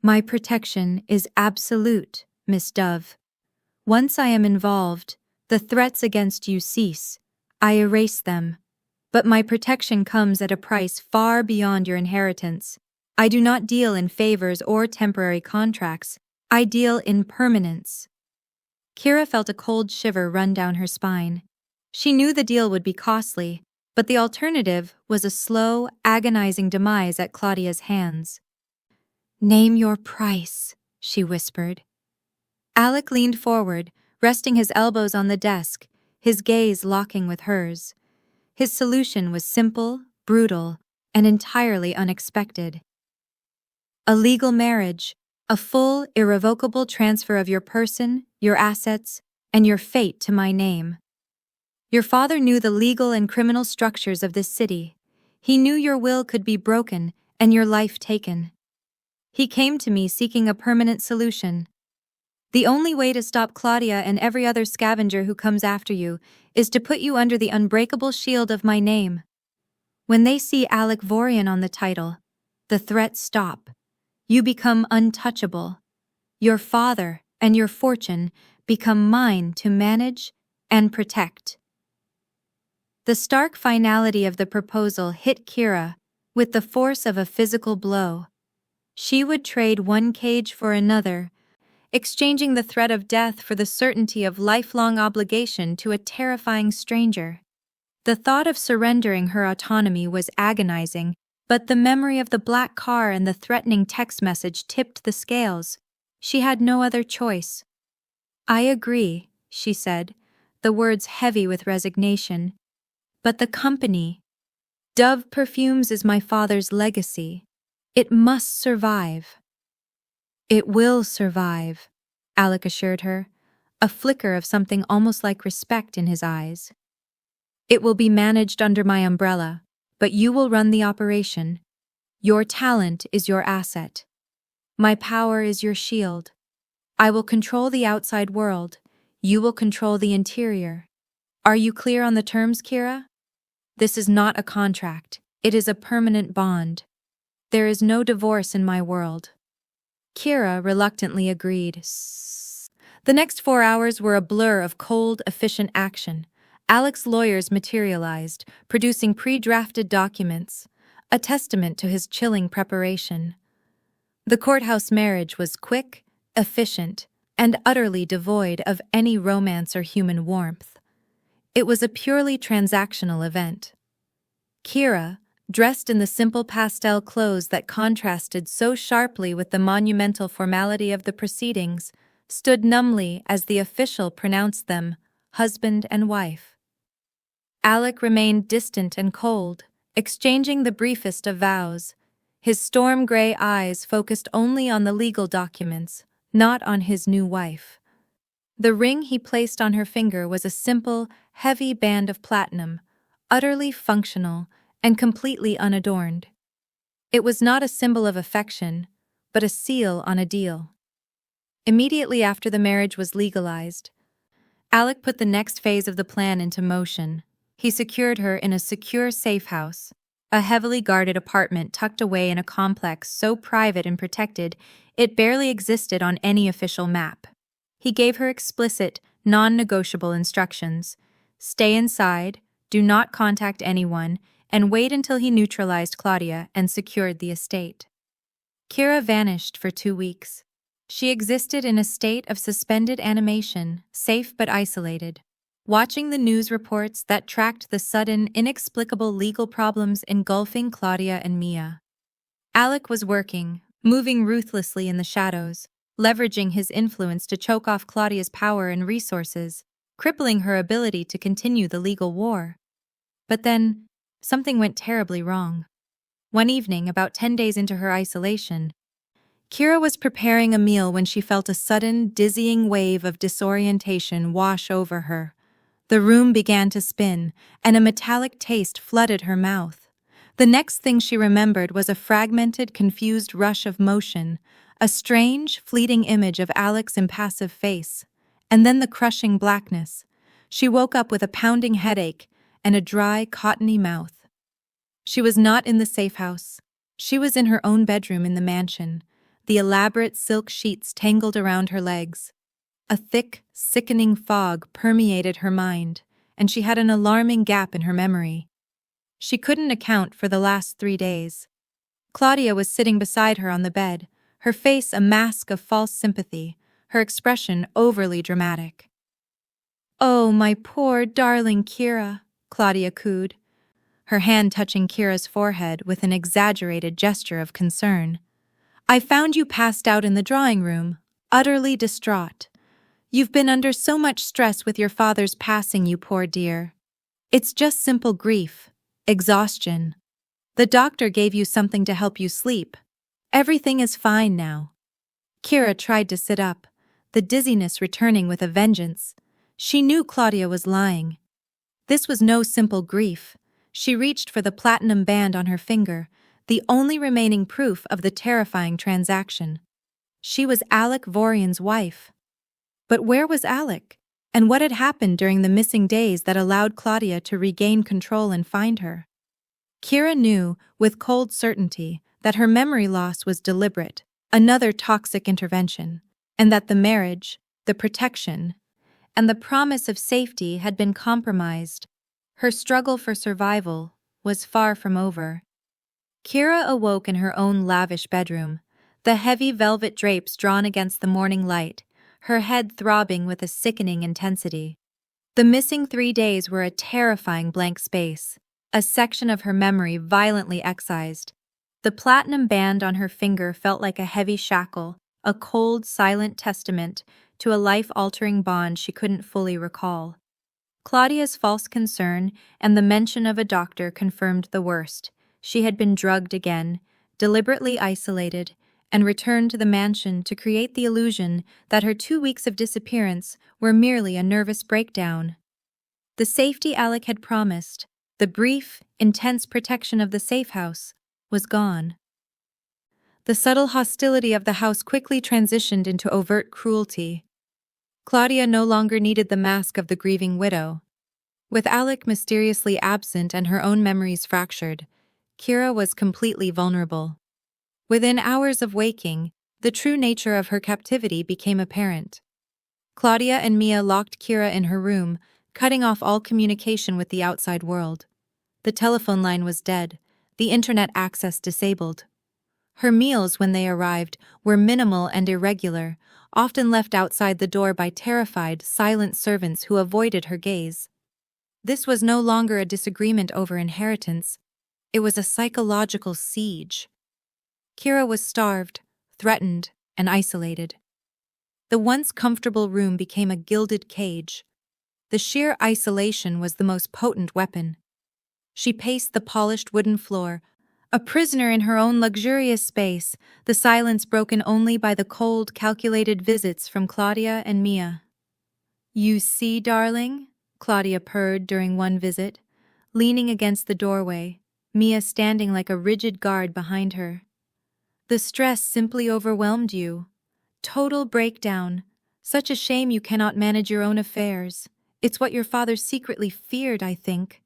"My protection is absolute, Miss Dove. Once I am involved, the threats against you cease. I erase them. But my protection comes at a price far beyond your inheritance. I do not deal in favors or temporary contracts. I deal in permanence. Kira felt a cold shiver run down her spine. She knew the deal would be costly, but the alternative was a slow, agonizing demise at Claudia's hands. "Name your price," she whispered. Alec leaned forward, resting his elbows on the desk, his gaze locking with hers. His solution was simple, brutal, and entirely unexpected. A legal marriage, a full, irrevocable transfer of your person, your assets, and your fate to my name. Your father knew the legal and criminal structures of this city. He knew your will could be broken and your life taken. He came to me seeking a permanent solution. The only way to stop Claudia and every other scavenger who comes after you is to put you under the unbreakable shield of my name. When they see Alec Vorian on the title, the threats stop. You become untouchable. Your father and your fortune become mine to manage and protect. The stark finality of the proposal hit Kira with the force of a physical blow. She would trade one cage for another, exchanging the threat of death for the certainty of lifelong obligation to a terrifying stranger. The thought of surrendering her autonomy was agonizing, but the memory of the black car and the threatening text message tipped the scales. She had no other choice. "I agree," she said, the words heavy with resignation. "But the company, Dove Perfumes, is my father's legacy. It must survive." "It will survive," Alec assured her, a flicker of something almost like respect in his eyes. "It will be managed under my umbrella, but you will run the operation. Your talent is your asset. My power is your shield. I will control the outside world. You will control the interior. Are you clear on the terms, Kira? This is not a contract. It is a permanent bond. There is no divorce in my world." Kira reluctantly agreed. The next 4 hours were a blur of cold, efficient action. Alec's lawyers materialized, producing pre-drafted documents, a testament to his chilling preparation. The courthouse marriage was quick, efficient, and utterly devoid of any romance or human warmth. It was a purely transactional event. Kira, dressed in the simple pastel clothes that contrasted so sharply with the monumental formality of the proceedings, stood numbly as the official pronounced them husband and wife. Alec remained distant and cold, exchanging the briefest of vows, his storm-gray eyes focused only on the legal documents, not on his new wife. The ring he placed on her finger was a simple, heavy band of platinum, utterly functional and completely unadorned. It was not a symbol of affection, but a seal on a deal. Immediately after the marriage was legalized, Alec put the next phase of the plan into motion. He secured her in a secure safe house, a heavily guarded apartment tucked away in a complex so private and protected it barely existed on any official map. He gave her explicit, non-negotiable instructions: stay inside, do not contact anyone, and wait until he neutralized Claudia and secured the estate. Kira vanished for 2 weeks. She existed in a state of suspended animation, safe but isolated, watching the news reports that tracked the sudden, inexplicable legal problems engulfing Claudia and Mia. Alec was working, moving ruthlessly in the shadows, leveraging his influence to choke off Claudia's power and resources, crippling her ability to continue the legal war. But then, something went terribly wrong. One evening, about 10 days into her isolation, Kira was preparing a meal when she felt a sudden, dizzying wave of disorientation wash over her. The room began to spin, and a metallic taste flooded her mouth. The next thing she remembered was a fragmented, confused rush of motion, a strange, fleeting image of Alec's impassive face, and then the crushing blackness. She woke up with a pounding headache and a dry, cottony mouth. She was not in the safe house. She was in her own bedroom in the mansion, the elaborate silk sheets tangled around her legs. A thick, sickening fog permeated her mind, and she had an alarming gap in her memory. She couldn't account for the last 3 days. Claudia was sitting beside her on the bed, her face a mask of false sympathy, her expression overly dramatic. "Oh, my poor, darling Kira," Claudia cooed, her hand touching Kira's forehead with an exaggerated gesture of concern. "I found you passed out in the drawing room, utterly distraught. You've been under so much stress with your father's passing, you poor dear. It's just simple grief, exhaustion. The doctor gave you something to help you sleep. Everything is fine now." Kira tried to sit up, the dizziness returning with a vengeance. She knew Claudia was lying. This was no simple grief. She reached for the platinum band on her finger, the only remaining proof of the terrifying transaction. She was Alec Vorian's wife. But where was Alec? And what had happened during the missing days that allowed Claudia to regain control and find her? Kira knew, with cold certainty, that her memory loss was deliberate, another toxic intervention, and that the marriage, the protection, and the promise of safety had been compromised. Her struggle for survival was far from over. Kira awoke in her own lavish bedroom, the heavy velvet drapes drawn against the morning light, her head throbbing with a sickening intensity. The missing 3 days were a terrifying blank space, a section of her memory violently excised. The platinum band on her finger felt like a heavy shackle, a cold, silent testament to a life-altering bond she couldn't fully recall. Claudia's false concern and the mention of a doctor confirmed the worst. She had been drugged again, deliberately isolated, and returned to the mansion to create the illusion that her 2 weeks of disappearance were merely a nervous breakdown. The safety Alec had promised, the brief, intense protection of the safe house, was gone. The subtle hostility of the house quickly transitioned into overt cruelty. Claudia no longer needed the mask of the grieving widow. With Alec mysteriously absent and her own memories fractured, Kira was completely vulnerable. Within hours of waking, the true nature of her captivity became apparent. Claudia and Mia locked Kira in her room, cutting off all communication with the outside world. The telephone line was dead, the internet access disabled. Her meals, when they arrived, were minimal and irregular, often left outside the door by terrified, silent servants who avoided her gaze. This was no longer a disagreement over inheritance. It was a psychological siege. Kira was starved, threatened, and isolated. The once comfortable room became a gilded cage. The sheer isolation was the most potent weapon. She paced the polished wooden floor, a prisoner in her own luxurious space, the silence broken only by the cold, calculated visits from Claudia and Mia. "You see, darling?" Claudia purred during one visit, leaning against the doorway, Mia standing like a rigid guard behind her. "The stress simply overwhelmed you. Total breakdown. Such a shame you cannot manage your own affairs. It's what your father secretly feared, I think."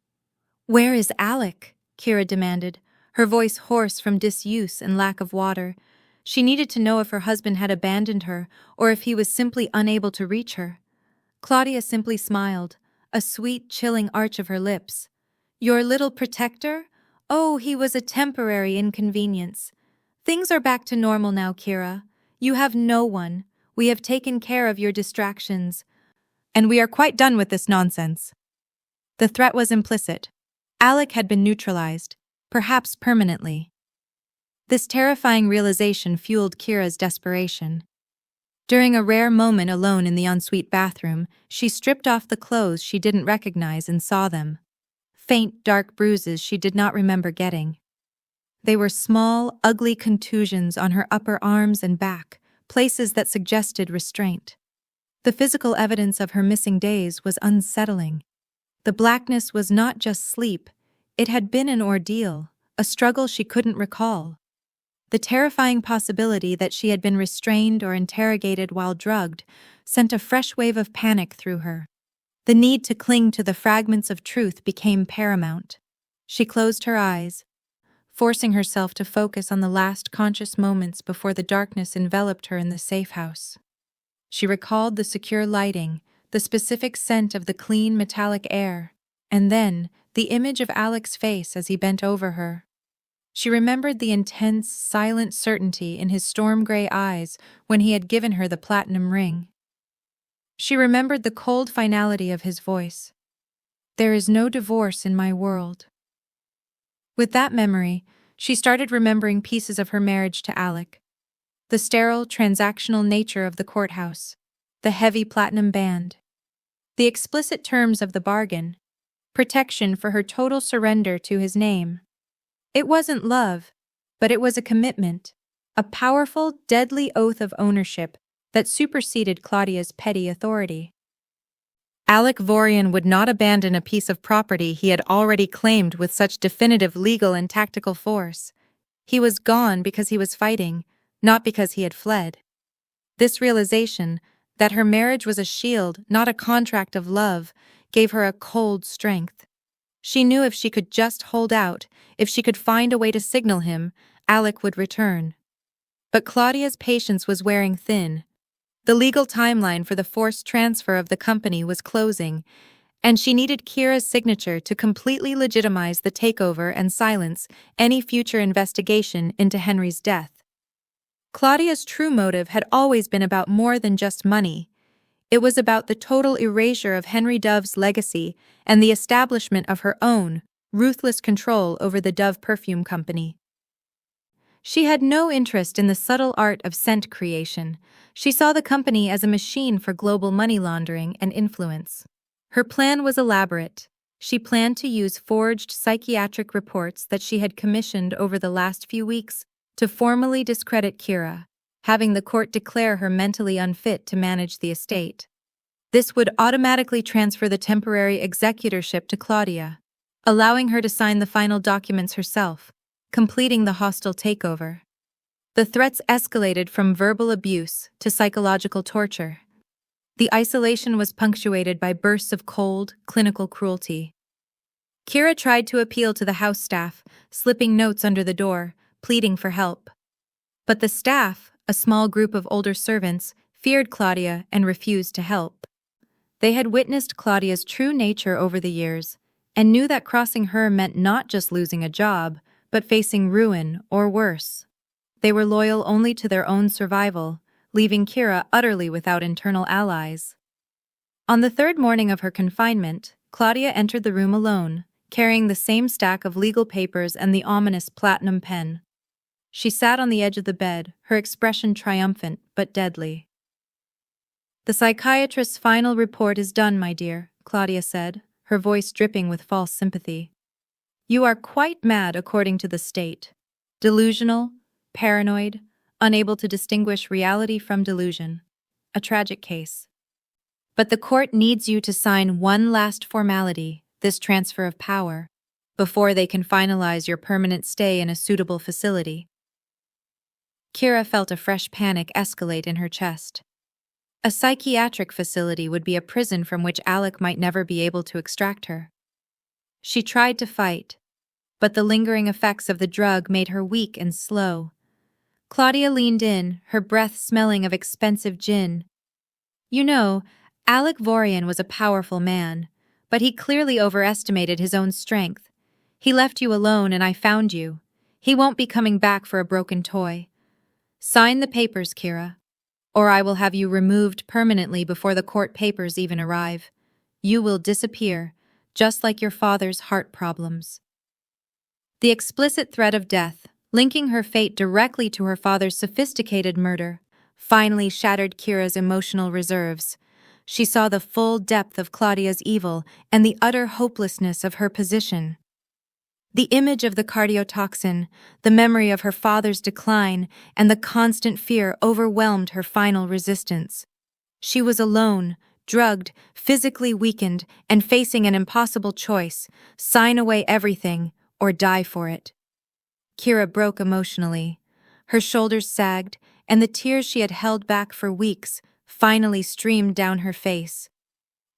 "Where is Alec?" Kira demanded, her voice hoarse from disuse and lack of water. She needed to know if her husband had abandoned her or if he was simply unable to reach her. Claudia simply smiled, a sweet, chilling arch of her lips. "Your little protector? Oh, he was a temporary inconvenience. Things are back to normal now, Kira. You have no one. We have taken care of your distractions. And we are quite done with this nonsense." The threat was implicit. Alec had been neutralized, perhaps permanently. This terrifying realization fueled Kira's desperation. During a rare moment alone in the ensuite bathroom, she stripped off the clothes she didn't recognize and saw them. Faint, dark bruises she did not remember getting. They were small, ugly contusions on her upper arms and back, places that suggested restraint. The physical evidence of her missing days was unsettling. The blackness was not just sleep, it had been an ordeal, a struggle she couldn't recall. The terrifying possibility that she had been restrained or interrogated while drugged sent a fresh wave of panic through her. The need to cling to the fragments of truth became paramount. She closed her eyes, forcing herself to focus on the last conscious moments before the darkness enveloped her in the safe house. She recalled the secure lighting, the specific scent of the clean metallic air, and then the image of Alec's face as he bent over her. She remembered the intense, silent certainty in his storm-gray eyes when he had given her the platinum ring. She remembered the cold finality of his voice. "There is no divorce in my world." With that memory, she started remembering pieces of her marriage to Alec. The sterile, transactional nature of the courthouse, the heavy platinum band, the explicit terms of the bargain, protection for her total surrender to his name. It wasn't love, but it was a commitment, a powerful, deadly oath of ownership that superseded Claudia's petty authority. Alec Vorian would not abandon a piece of property he had already claimed with such definitive legal and tactical force. He was gone because he was fighting, not because he had fled. This realization, that her marriage was a shield, not a contract of love, gave her a cold strength. She knew if she could just hold out, if she could find a way to signal him, Alec would return. But Claudia's patience was wearing thin. The legal timeline for the forced transfer of the company was closing, and she needed Kira's signature to completely legitimize the takeover and silence any future investigation into Henry's death. Claudia's true motive had always been about more than just money. It was about the total erasure of Henry Dove's legacy and the establishment of her own, ruthless control over the Dove Perfume Company. She had no interest in the subtle art of scent creation. She saw the company as a machine for global money laundering and influence. Her plan was elaborate. She planned to use forged psychiatric reports that she had commissioned over the last few weeks to formally discredit Kira, having the court declare her mentally unfit to manage the estate. This would automatically transfer the temporary executorship to Claudia, allowing her to sign the final documents herself, completing the hostile takeover. The threats escalated from verbal abuse to psychological torture. The isolation was punctuated by bursts of cold, clinical cruelty. Kira tried to appeal to the house staff, slipping notes under the door, pleading for help. But the staff, a small group of older servants, feared Claudia and refused to help. They had witnessed Claudia's true nature over the years and knew that crossing her meant not just losing a job, but facing ruin or worse. They were loyal only to their own survival, leaving Kira utterly without internal allies. On the third morning of her confinement, Claudia entered the room alone, carrying the same stack of legal papers and the ominous platinum pen. She sat on the edge of the bed, her expression triumphant but deadly. "The psychiatrist's final report is done, my dear," Claudia said, her voice dripping with false sympathy. "You are quite mad according to the state. Delusional, paranoid, unable to distinguish reality from delusion. A tragic case. But the court needs you to sign one last formality, this transfer of power, before they can finalize your permanent stay in a suitable facility." Kira felt a fresh panic escalate in her chest. A psychiatric facility would be a prison from which Alec might never be able to extract her. She tried to fight, but the lingering effects of the drug made her weak and slow. Claudia leaned in, her breath smelling of expensive gin. "You know, Alec Vorian was a powerful man, but he clearly overestimated his own strength. He left you alone and I found you. He won't be coming back for a broken toy. Sign the papers, Kira, or I will have you removed permanently before the court papers even arrive. You will disappear, just like your father's heart problems." The explicit threat of death, linking her fate directly to her father's sophisticated murder, finally shattered Kira's emotional reserves. She saw the full depth of Claudia's evil and the utter hopelessness of her position. The image of the cardiotoxin, the memory of her father's decline, and the constant fear overwhelmed her final resistance. She was alone, drugged, physically weakened, and facing an impossible choice: sign away everything or die for it. Kira broke emotionally. Her shoulders sagged, and the tears she had held back for weeks finally streamed down her face.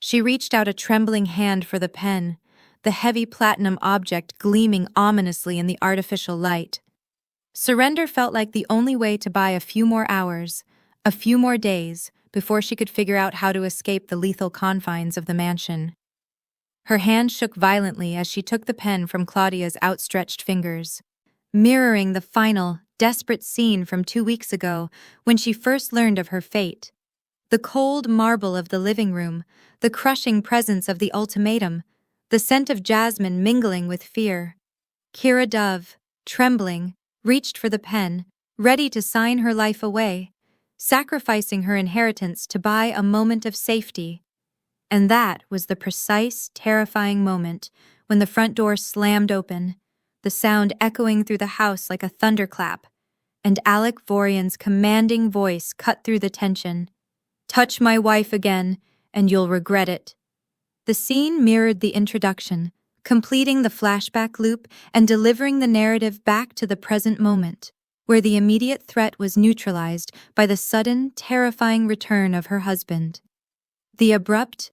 She reached out a trembling hand for the pen, the heavy platinum object gleaming ominously in the artificial light. Surrender felt like the only way to buy a few more hours, a few more days, before she could figure out how to escape the lethal confines of the mansion. Her hand shook violently as she took the pen from Claudia's outstretched fingers, mirroring the final, desperate scene from 2 weeks ago when she first learned of her fate. The cold marble of the living room, the crushing presence of the ultimatum, the scent of jasmine mingling with fear. Kira Dove, trembling, reached for the pen, ready to sign her life away, sacrificing her inheritance to buy a moment of safety. And that was the precise, terrifying moment when the front door slammed open, the sound echoing through the house like a thunderclap, and Alec Vorian's commanding voice cut through the tension. "Touch my wife again, and you'll regret it." The scene mirrored the introduction, completing the flashback loop and delivering the narrative back to the present moment, where the immediate threat was neutralized by the sudden, terrifying return of her husband. The abrupt,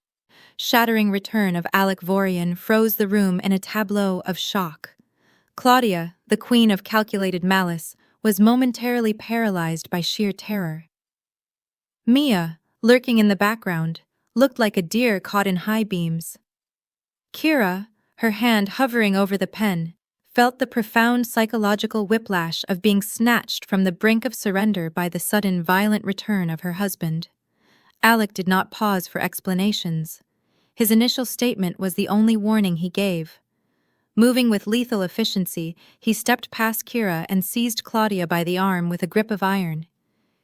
shattering return of Alec Vorian froze the room in a tableau of shock. Claudia, the queen of calculated malice, was momentarily paralyzed by sheer terror. Mia, lurking in the background, looked like a deer caught in high beams. Kira, her hand hovering over the pen, felt the profound psychological whiplash of being snatched from the brink of surrender by the sudden violent return of her husband. Alec did not pause for explanations. His initial statement was the only warning he gave. Moving with lethal efficiency, he stepped past Kira and seized Claudia by the arm with a grip of iron.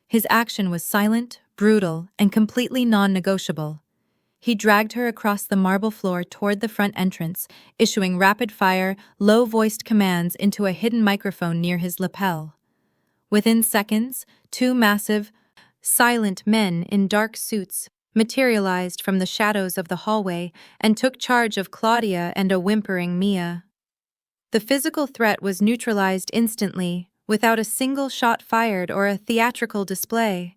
His action was silent, brutal, and completely non-negotiable. He dragged her across the marble floor toward the front entrance, issuing rapid-fire, low-voiced commands into a hidden microphone near his lapel. Within seconds, two massive, silent men in dark suits materialized from the shadows of the hallway and took charge of Claudia and a whimpering Mia. The physical threat was neutralized instantly, without a single shot fired or a theatrical display.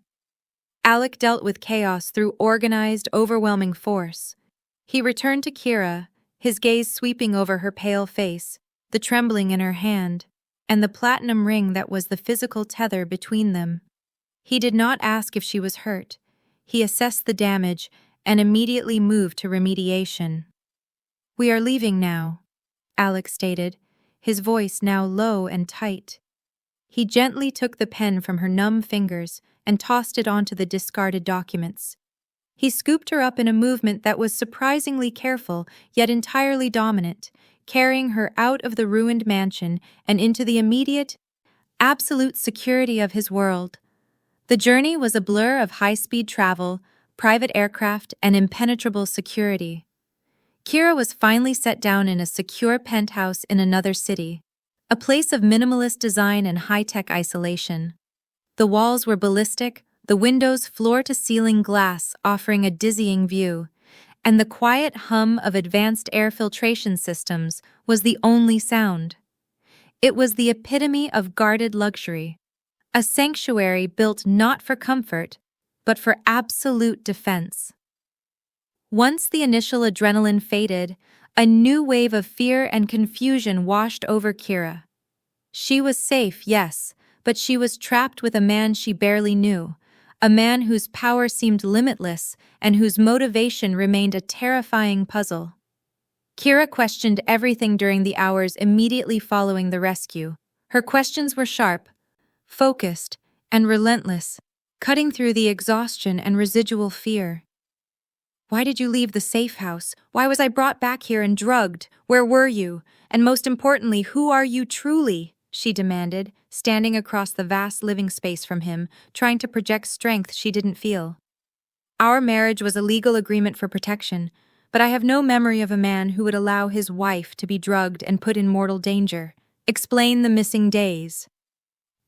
Alec dealt with chaos through organized, overwhelming force. He returned to Kira, his gaze sweeping over her pale face, the trembling in her hand, and the platinum ring that was the physical tether between them. He did not ask if she was hurt. He assessed the damage and immediately moved to remediation. "We are leaving now," Alec stated, his voice now low and tight. He gently took the pen from her numb fingers and tossed it onto the discarded documents. He scooped her up in a movement that was surprisingly careful yet entirely dominant, carrying her out of the ruined mansion and into the immediate, absolute security of his world. The journey was a blur of high-speed travel, private aircraft, and impenetrable security. Kira was finally set down in a secure penthouse in another city, a place of minimalist design and high-tech isolation. The walls were ballistic, the windows floor-to-ceiling glass offering a dizzying view, and the quiet hum of advanced air filtration systems was the only sound. It was the epitome of guarded luxury, a sanctuary built not for comfort, but for absolute defense. Once the initial adrenaline faded, a new wave of fear and confusion washed over Kira. She was safe, yes, but she was trapped with a man she barely knew, a man whose power seemed limitless and whose motivation remained a terrifying puzzle. Kira questioned everything during the hours immediately following the rescue. Her questions were sharp, focused, and relentless, cutting through the exhaustion and residual fear. "Why did you leave the safe house? Why was I brought back here and drugged? Where were you? And most importantly, who are you truly?" she demanded, standing across the vast living space from him, trying to project strength she didn't feel. "Our marriage was a legal agreement for protection, but I have no memory of a man who would allow his wife to be drugged and put in mortal danger. Explain the missing days."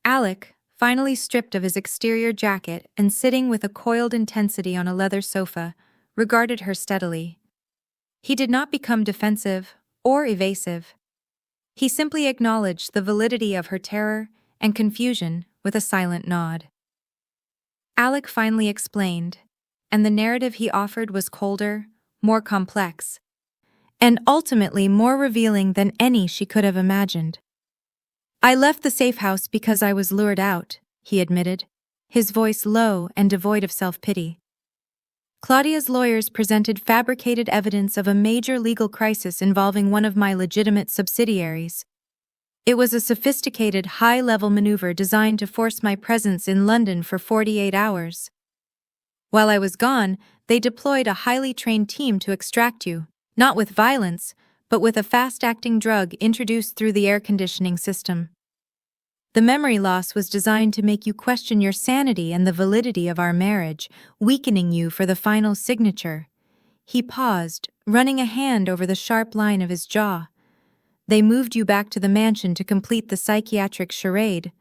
Alec, finally stripped of his exterior jacket and sitting with a coiled intensity on a leather sofa, regarded her steadily. He did not become defensive or evasive. He simply acknowledged the validity of her terror and confusion with a silent nod. Alec finally explained, and the narrative he offered was colder, more complex, and ultimately more revealing than any she could have imagined. "I left the safe house because I was lured out," he admitted, his voice low and devoid of self-pity. Claudia's lawyers presented fabricated evidence of a major legal crisis involving one of my legitimate subsidiaries. It was a sophisticated, high-level maneuver designed to force my presence in London for 48 hours. While I was gone, they deployed a highly trained team to extract you, not with violence, but with a fast-acting drug introduced through the air conditioning system. The memory loss was designed to make you question your sanity and the validity of our marriage, weakening you for the final signature. He paused, running a hand over the sharp line of his jaw. They moved you back to the mansion to complete the psychiatric charade.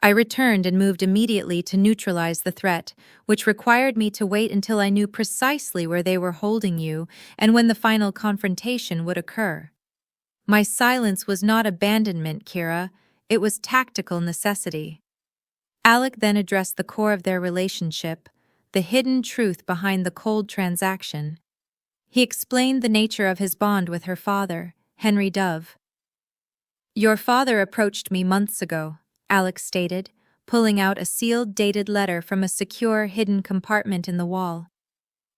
I returned and moved immediately to neutralize the threat, which required me to wait until I knew precisely where they were holding you and when the final confrontation would occur. My silence was not abandonment, Kira. It was tactical necessity. Alec then addressed the core of their relationship, the hidden truth behind the cold transaction. He explained the nature of his bond with her father, Henry Dove. "Your father approached me months ago," Alex stated, pulling out a sealed, dated letter from a secure, hidden compartment in the wall.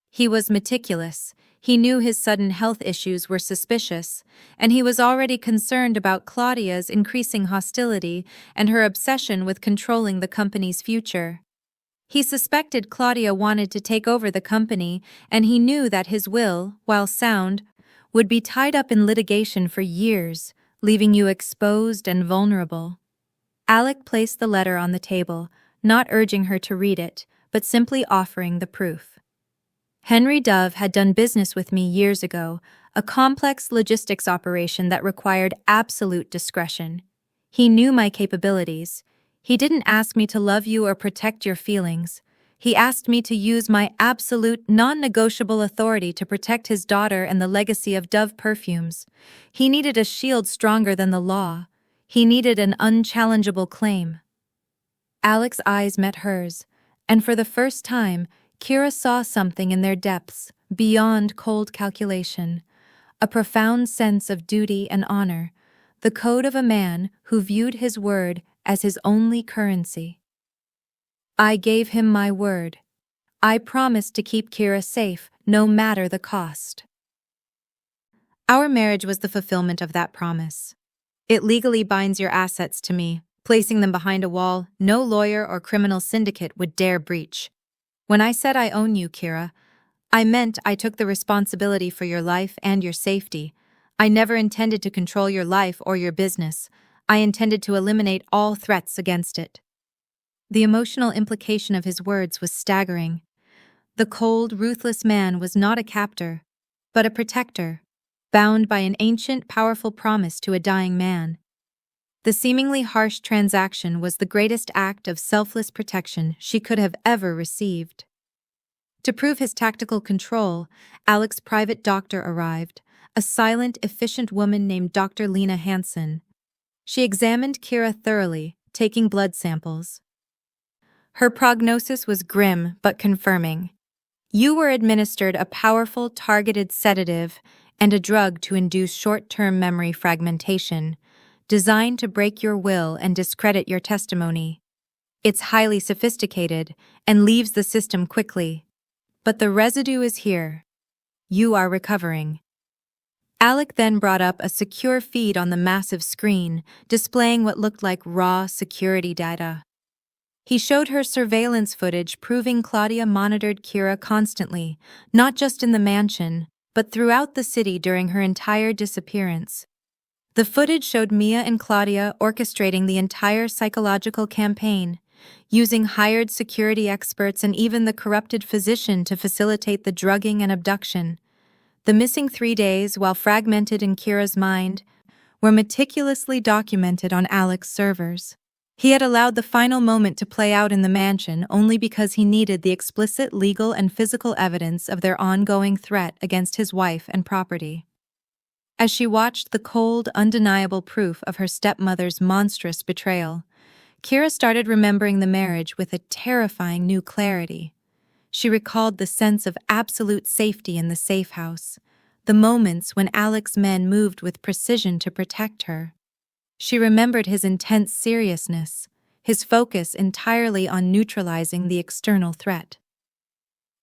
He was meticulous. He knew his sudden health issues were suspicious, and he was already concerned about Claudia's increasing hostility and her obsession with controlling the company's future. He suspected Claudia wanted to take over the company, and he knew that his will, while sound, would be tied up in litigation for years, leaving you exposed and vulnerable. Alec placed the letter on the table, not urging her to read it, but simply offering the proof. "Henry Dove had done business with me years ago, a complex logistics operation that required absolute discretion. He knew my capabilities. He didn't ask me to love you or protect your feelings. He asked me to use my absolute, non-negotiable authority to protect his daughter and the legacy of Dove perfumes. He needed a shield stronger than the law. He needed an unchallengeable claim." Alec's eyes met hers, and for the first time, Kira saw something in their depths, beyond cold calculation, a profound sense of duty and honor, the code of a man who viewed his word as his only currency. "I gave him my word. I promised to keep Kira safe, no matter the cost." Our marriage was the fulfillment of that promise. It legally binds your assets to me, placing them behind a wall no lawyer or criminal syndicate would dare breach. When I said I own you, Kira, I meant I took the responsibility for your life and your safety. I never intended to control your life or your business. I intended to eliminate all threats against it. The emotional implication of his words was staggering. The cold, ruthless man was not a captor, but a protector, bound by an ancient, powerful promise to a dying man. The seemingly harsh transaction was the greatest act of selfless protection she could have ever received. To prove his tactical control, Alec's private doctor arrived, a silent, efficient woman named Dr. Lena Hansen. She examined Kira thoroughly, taking blood samples. Her prognosis was grim but confirming. You were administered a powerful, targeted sedative and a drug to induce short-term memory fragmentation, designed to break your will and discredit your testimony. It's highly sophisticated and leaves the system quickly. But the residue is here. You are recovering. Alec then brought up a secure feed on the massive screen, displaying what looked like raw security data. He showed her surveillance footage proving Claudia monitored Kira constantly, not just in the mansion, but throughout the city during her entire disappearance. The footage showed Mia and Claudia orchestrating the entire psychological campaign, using hired security experts and even the corrupted physician to facilitate the drugging and abduction. The missing 3 days, while fragmented in Kira's mind, were meticulously documented on Alec's servers. He had allowed the final moment to play out in the mansion only because he needed the explicit legal and physical evidence of their ongoing threat against his wife and property. As she watched the cold, undeniable proof of her stepmother's monstrous betrayal, Kira started remembering the marriage with a terrifying new clarity. She recalled the sense of absolute safety in the safe house, the moments when Alec's men moved with precision to protect her. She remembered his intense seriousness, his focus entirely on neutralizing the external threat.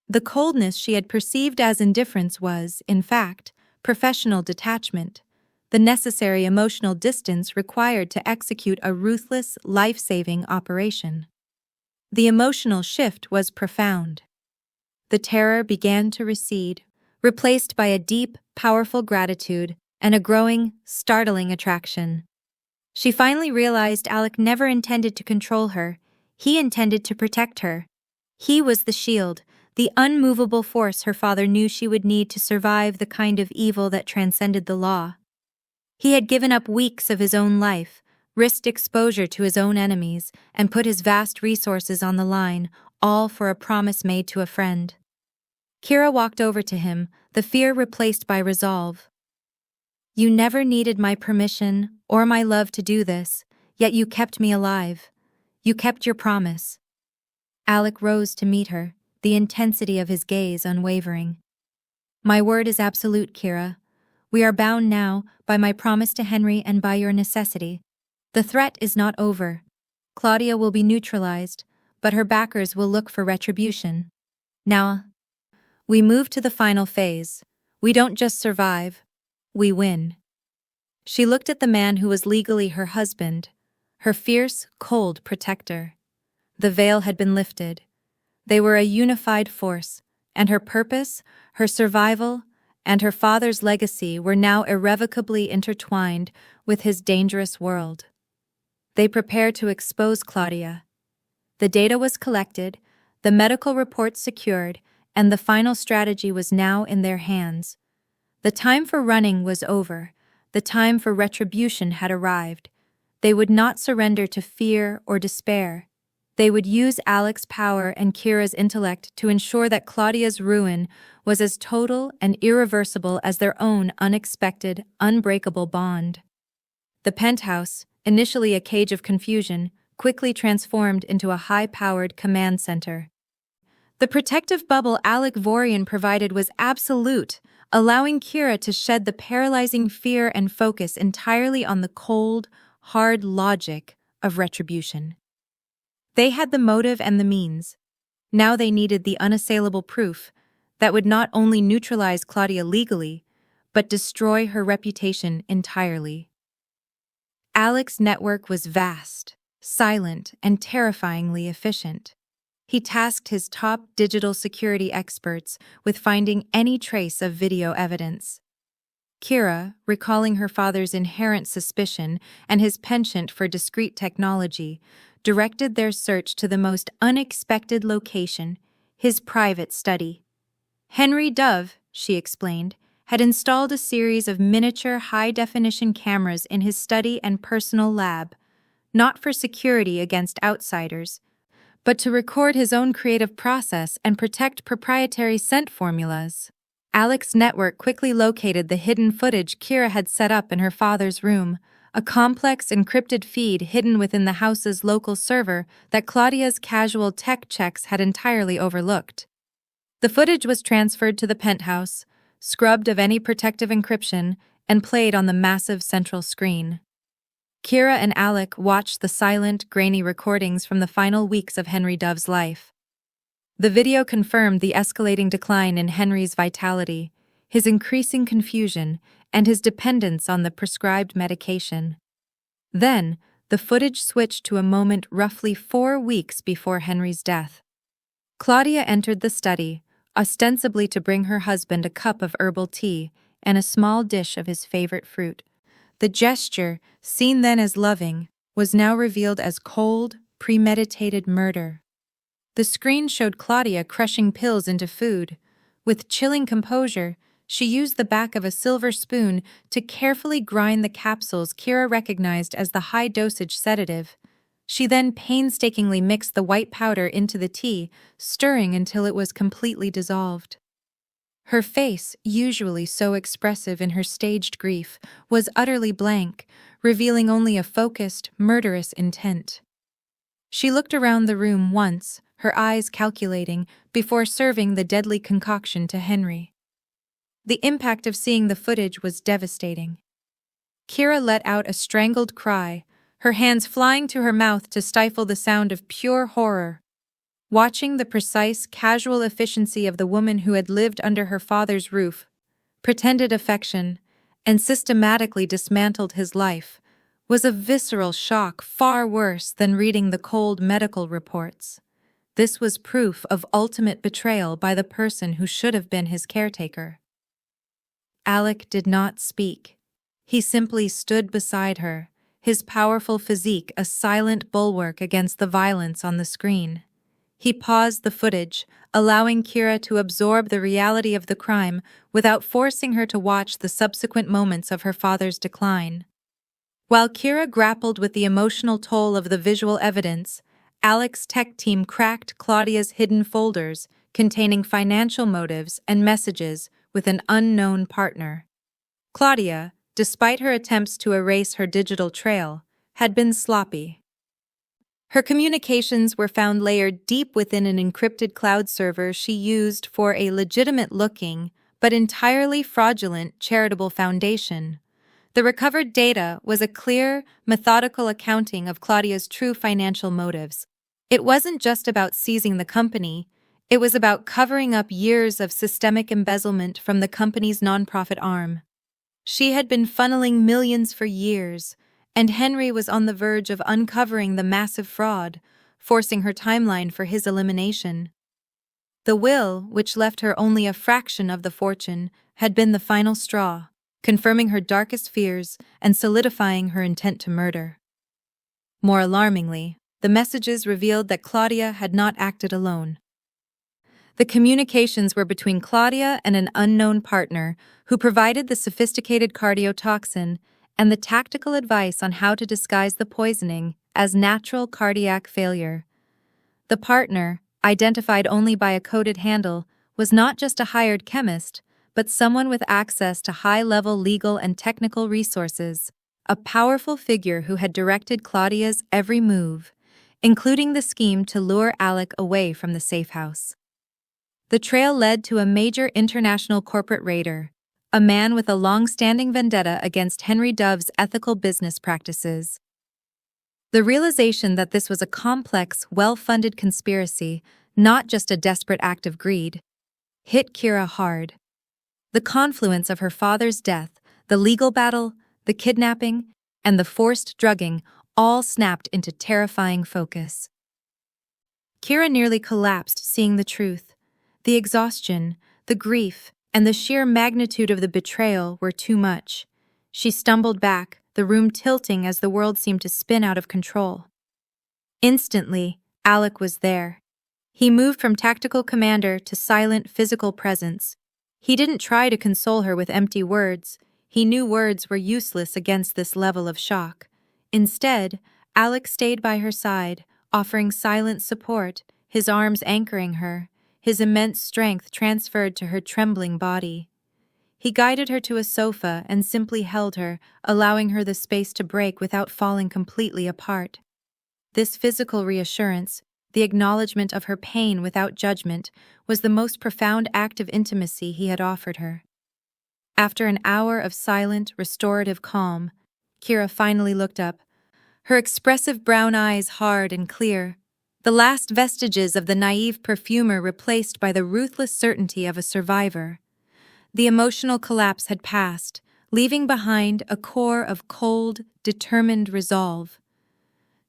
The coldness she had perceived as indifference was, in fact, professional detachment, the necessary emotional distance required to execute a ruthless, life-saving operation. The emotional shift was profound. The terror began to recede, replaced by a deep, powerful gratitude and a growing, startling attraction. She finally realized Alec never intended to control her. He intended to protect her. He was the shield, the unmovable force her father knew she would need to survive the kind of evil that transcended the law. He had given up weeks of his own life, risked exposure to his own enemies, and put his vast resources on the line, all for a promise made to a friend. Kira walked over to him, the fear replaced by resolve. "You never needed my permission or my love to do this, yet you kept me alive. You kept your promise." Alec rose to meet her, the intensity of his gaze unwavering. "My word is absolute, Kira. We are bound now by my promise to Henry and by your necessity. The threat is not over. Claudia will be neutralized, but her backers will look for retribution. Now, we move to the final phase. We don't just survive, we win." She looked at the man who was legally her husband, her fierce, cold protector. The veil had been lifted. They were a unified force, and her purpose, her survival, and her father's legacy were now irrevocably intertwined with his dangerous world. They prepared to expose Claudia. The data was collected, the medical reports secured, and the final strategy was now in their hands. The time for running was over. The time for retribution had arrived. They would not surrender to fear or despair. They would use Alec's power and Kira's intellect to ensure that Claudia's ruin was as total and irreversible as their own unexpected, unbreakable bond. The penthouse, initially a cage of confusion, quickly transformed into a high-powered command center. The protective bubble Alec Vorian provided was absolute, allowing Kira to shed the paralyzing fear and focus entirely on the cold, hard logic of retribution. They had the motive and the means. Now they needed the unassailable proof that would not only neutralize Claudia legally, but destroy her reputation entirely. Alec's network was vast, silent, and terrifyingly efficient. He tasked his top digital security experts with finding any trace of video evidence. Kira, recalling her father's inherent suspicion and his penchant for discreet technology, directed their search to the most unexpected location, his private study. Henry Dove, she explained, had installed a series of miniature high-definition cameras in his study and personal lab, not for security against outsiders, but to record his own creative process and protect proprietary scent formulas. Alec's network quickly located the hidden footage Kira had set up in her father's room, a complex encrypted feed hidden within the house's local server that Claudia's casual tech checks had entirely overlooked. The footage was transferred to the penthouse, scrubbed of any protective encryption, and played on the massive central screen. Kira and Alec watched the silent, grainy recordings from the final weeks of Henry Dove's life. The video confirmed the escalating decline in Henry's vitality, his increasing confusion, and his dependence on the prescribed medication. Then, the footage switched to a moment roughly 4 weeks before Henry's death. Claudia entered the study, ostensibly to bring her husband a cup of herbal tea and a small dish of his favorite fruit. The gesture, seen then as loving, was now revealed as cold, premeditated murder. The screen showed Claudia crushing pills into food. With chilling composure, she used the back of a silver spoon to carefully grind the capsules Kira recognized as the high-dosage sedative. She then painstakingly mixed the white powder into the tea, stirring until it was completely dissolved. Her face, usually so expressive in her staged grief, was utterly blank, revealing only a focused, murderous intent. She looked around the room once, her eyes calculating, before serving the deadly concoction to Henry. The impact of seeing the footage was devastating. Kira let out a strangled cry, her hands flying to her mouth to stifle the sound of pure horror. Watching the precise, casual efficiency of the woman who had lived under her father's roof, pretended affection, and systematically dismantled his life was a visceral shock far worse than reading the cold medical reports. This was proof of ultimate betrayal by the person who should have been his caretaker. Alec did not speak. He simply stood beside her, his powerful physique a silent bulwark against the violence on the screen. He paused the footage, allowing Kira to absorb the reality of the crime without forcing her to watch the subsequent moments of her father's decline. While Kira grappled with the emotional toll of the visual evidence, Alec's tech team cracked Claudia's hidden folders containing financial motives and messages with an unknown partner. Claudia, despite her attempts to erase her digital trail, had been sloppy. Her communications were found layered deep within an encrypted cloud server she used for a legitimate-looking, but entirely fraudulent charitable foundation. The recovered data was a clear, methodical accounting of Claudia's true financial motives. It wasn't just about seizing the company, it was about covering up years of systemic embezzlement from the company's nonprofit arm. She had been funneling millions for years, and Henry was on the verge of uncovering the massive fraud, forcing her timeline for his elimination. The will, which left her only a fraction of the fortune, had been the final straw, confirming her darkest fears and solidifying her intent to murder. More alarmingly, the messages revealed that Claudia had not acted alone. The communications were between Claudia and an unknown partner who provided the sophisticated cardiotoxin and the tactical advice on how to disguise the poisoning as natural cardiac failure. The partner, identified only by a coded handle, was not just a hired chemist, but someone with access to high-level legal and technical resources, a powerful figure who had directed Claudia's every move, including the scheme to lure Alec away from the safe house. The trail led to a major international corporate raider, a man with a long-standing vendetta against Henry Dove's ethical business practices. The realization that this was a complex, well-funded conspiracy, not just a desperate act of greed, hit Kira hard. The confluence of her father's death, the legal battle, the kidnapping, and the forced drugging all snapped into terrifying focus. Kira nearly collapsed seeing the truth. The exhaustion, the grief, and the sheer magnitude of the betrayal were too much. She stumbled back, the room tilting as the world seemed to spin out of control. Instantly, Alec was there. He moved from tactical commander to silent physical presence. He didn't try to console her with empty words. He knew words were useless against this level of shock. Instead, Alec stayed by her side, offering silent support, his arms anchoring her, his immense strength transferred to her trembling body. He guided her to a sofa and simply held her, allowing her the space to break without falling completely apart. This physical reassurance, the acknowledgement of her pain without judgment, was the most profound act of intimacy he had offered her. After an hour of silent, restorative calm, Kira finally looked up, her expressive brown eyes hard and clear, the last vestiges of the naive perfumer replaced by the ruthless certainty of a survivor. The emotional collapse had passed, leaving behind a core of cold, determined resolve.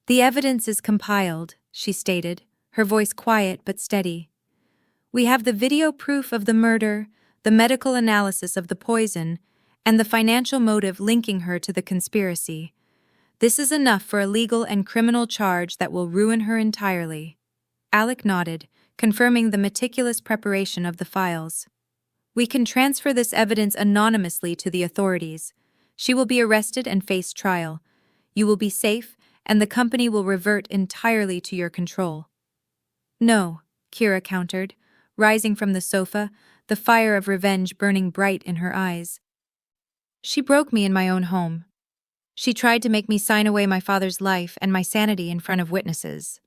"The evidence is compiled," she stated, her voice quiet but steady. "We have the video proof of the murder, the medical analysis of the poison, and the financial motive linking her to the conspiracy. This is enough for a legal and criminal charge that will ruin her entirely." Alec nodded, confirming the meticulous preparation of the files. "We can transfer this evidence anonymously to the authorities. She will be arrested and face trial. You will be safe, and the company will revert entirely to your control." "No," Kira countered, rising from the sofa, the fire of revenge burning bright in her eyes. "She broke me in my own home. She tried to make me sign away my father's life and my sanity in front of witnesses.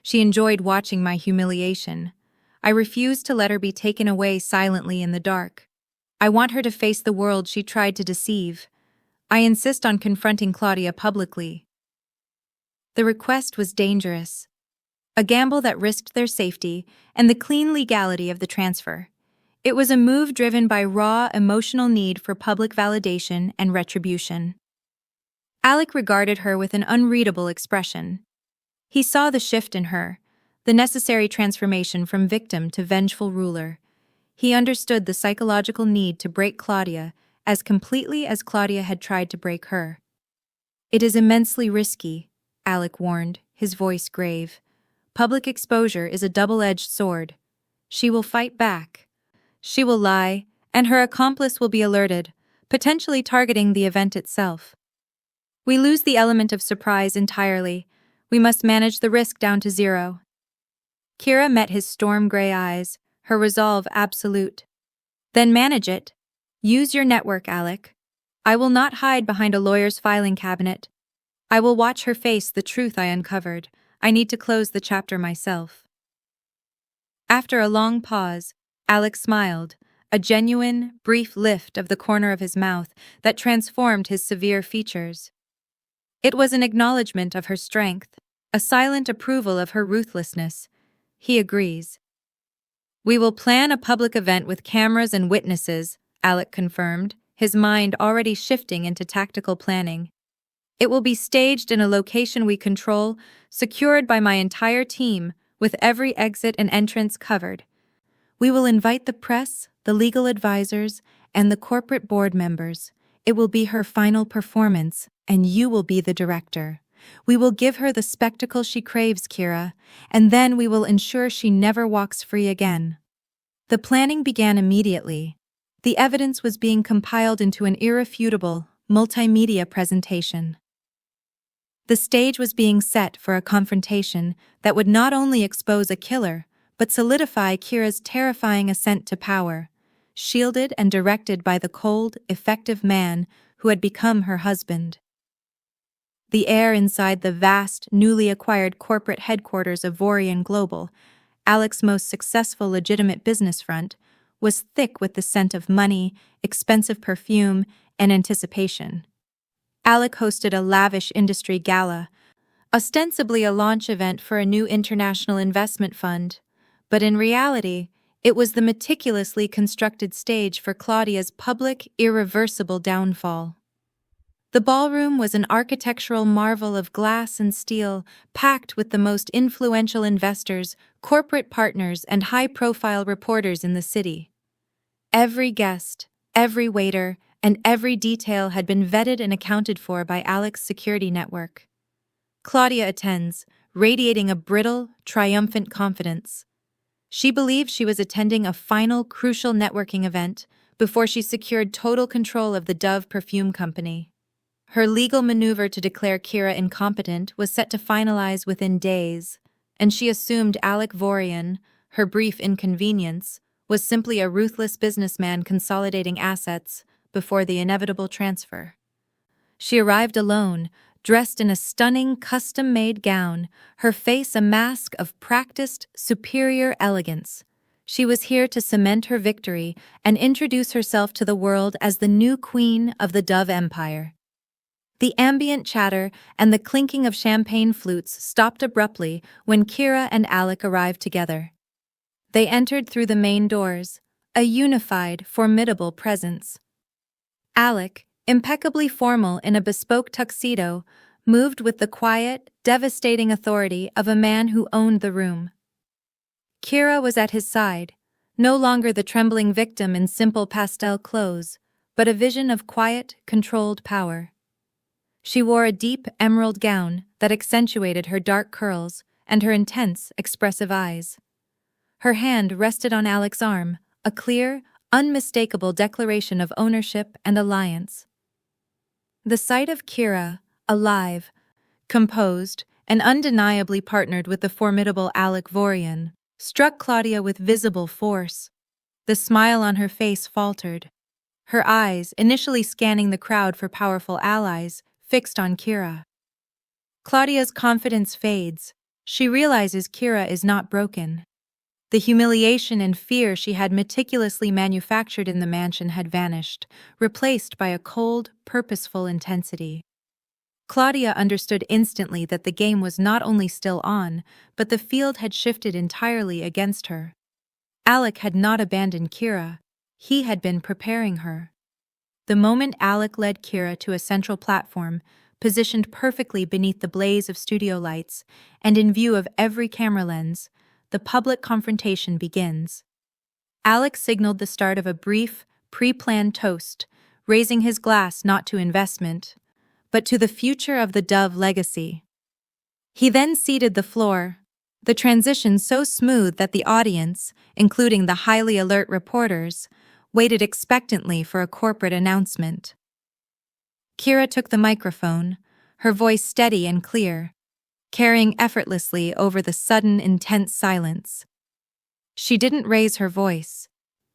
She enjoyed watching my humiliation. I refused to let her be taken away silently in the dark. I want her to face the world she tried to deceive. I insist on confronting Claudia publicly." The request was dangerous. a gamble that risked their safety and the clean legality of the transfer. It was a move driven by raw emotional need for public validation and retribution. Alec regarded her with an unreadable expression. He saw the shift in her, the necessary transformation from victim to vengeful ruler. He understood the psychological need to break Claudia as completely as Claudia had tried to break her. "It is immensely risky," Alec warned, his voice grave. "Public exposure is a double-edged sword. She will fight back. She will lie, and her accomplice will be alerted, potentially targeting the event itself. We lose the element of surprise entirely. We must manage the risk down to zero." Kira met his storm-gray eyes, her resolve absolute. "Then manage it. Use your network, Alec. I will not hide behind a lawyer's filing cabinet. I will watch her face the truth I uncovered. I need to close the chapter myself." After a long pause, Alec smiled, a genuine, brief lift of the corner of his mouth that transformed his severe features. It was an acknowledgement of her strength, a silent approval of her ruthlessness. "He agrees." "We will plan a public event with cameras and witnesses," Alec confirmed, his mind already shifting into tactical planning. "It will be staged in a location we control, secured by my entire team, with every exit and entrance covered. We will invite the press, the legal advisors, and the corporate board members. It will be her final performance, and you will be the director. We will give her the spectacle she craves, Kira, and then we will ensure she never walks free again." The planning began immediately. The evidence was being compiled into an irrefutable, multimedia presentation. The stage was being set for a confrontation that would not only expose a killer, but solidify Kira's terrifying ascent to power, shielded and directed by the cold, effective man who had become her husband. The air inside the vast, newly acquired corporate headquarters of Vorian Global, Alec's most successful legitimate business front, was thick with the scent of money, expensive perfume, and anticipation. Alec hosted a lavish industry gala, ostensibly a launch event for a new international investment fund, but in reality, it was the meticulously constructed stage for Claudia's public, irreversible downfall. The ballroom was an architectural marvel of glass and steel, packed with the most influential investors, corporate partners, and high-profile reporters in the city. Every guest, every waiter, and every detail had been vetted and accounted for by Alec's security network. Claudia attends, radiating a brittle, triumphant confidence. She believed she was attending a final, crucial networking event before she secured total control of the Dove Perfume Company. Her legal maneuver to declare Kira incompetent was set to finalize within days, and she assumed Alec Vorian, her brief inconvenience, was simply a ruthless businessman consolidating assets before the inevitable transfer. She arrived alone, dressed in a stunning, custom-made gown, her face a mask of practiced, superior elegance. She was here to cement her victory and introduce herself to the world as the new queen of the Dove Empire. The ambient chatter and the clinking of champagne flutes stopped abruptly when Kira and Alec arrived together. They entered through the main doors, a unified, formidable presence. Alec, impeccably formal in a bespoke tuxedo, moved with the quiet, devastating authority of a man who owned the room. Kira was at his side, no longer the trembling victim in simple pastel clothes, but a vision of quiet, controlled power. She wore a deep emerald gown that accentuated her dark curls and her intense, expressive eyes. Her hand rested on Alec's arm, a clear, unmistakable declaration of ownership and alliance. The sight of Kira, alive, composed, and undeniably partnered with the formidable Alec Vorian, struck Claudia with visible force. The smile on her face faltered. Her eyes, initially scanning the crowd for powerful allies, fixed on Kira. Claudia's confidence fades. She realizes Kira is not broken. The humiliation and fear she had meticulously manufactured in the mansion had vanished, replaced by a cold, purposeful intensity. Claudia understood instantly that the game was not only still on, but the field had shifted entirely against her. Alec had not abandoned Kira. He had been preparing her. The moment Alec led Kira to a central platform, positioned perfectly beneath the blaze of studio lights, and in view of every camera lens, the public confrontation begins. Alec signaled the start of a brief, pre-planned toast, raising his glass not to investment, but to the future of the Dove legacy. He then ceded the floor, the transition so smooth that the audience, including the highly alert reporters, waited expectantly for a corporate announcement. Kira took the microphone, her voice steady and clear, carrying effortlessly over the sudden, intense silence. She didn't raise her voice.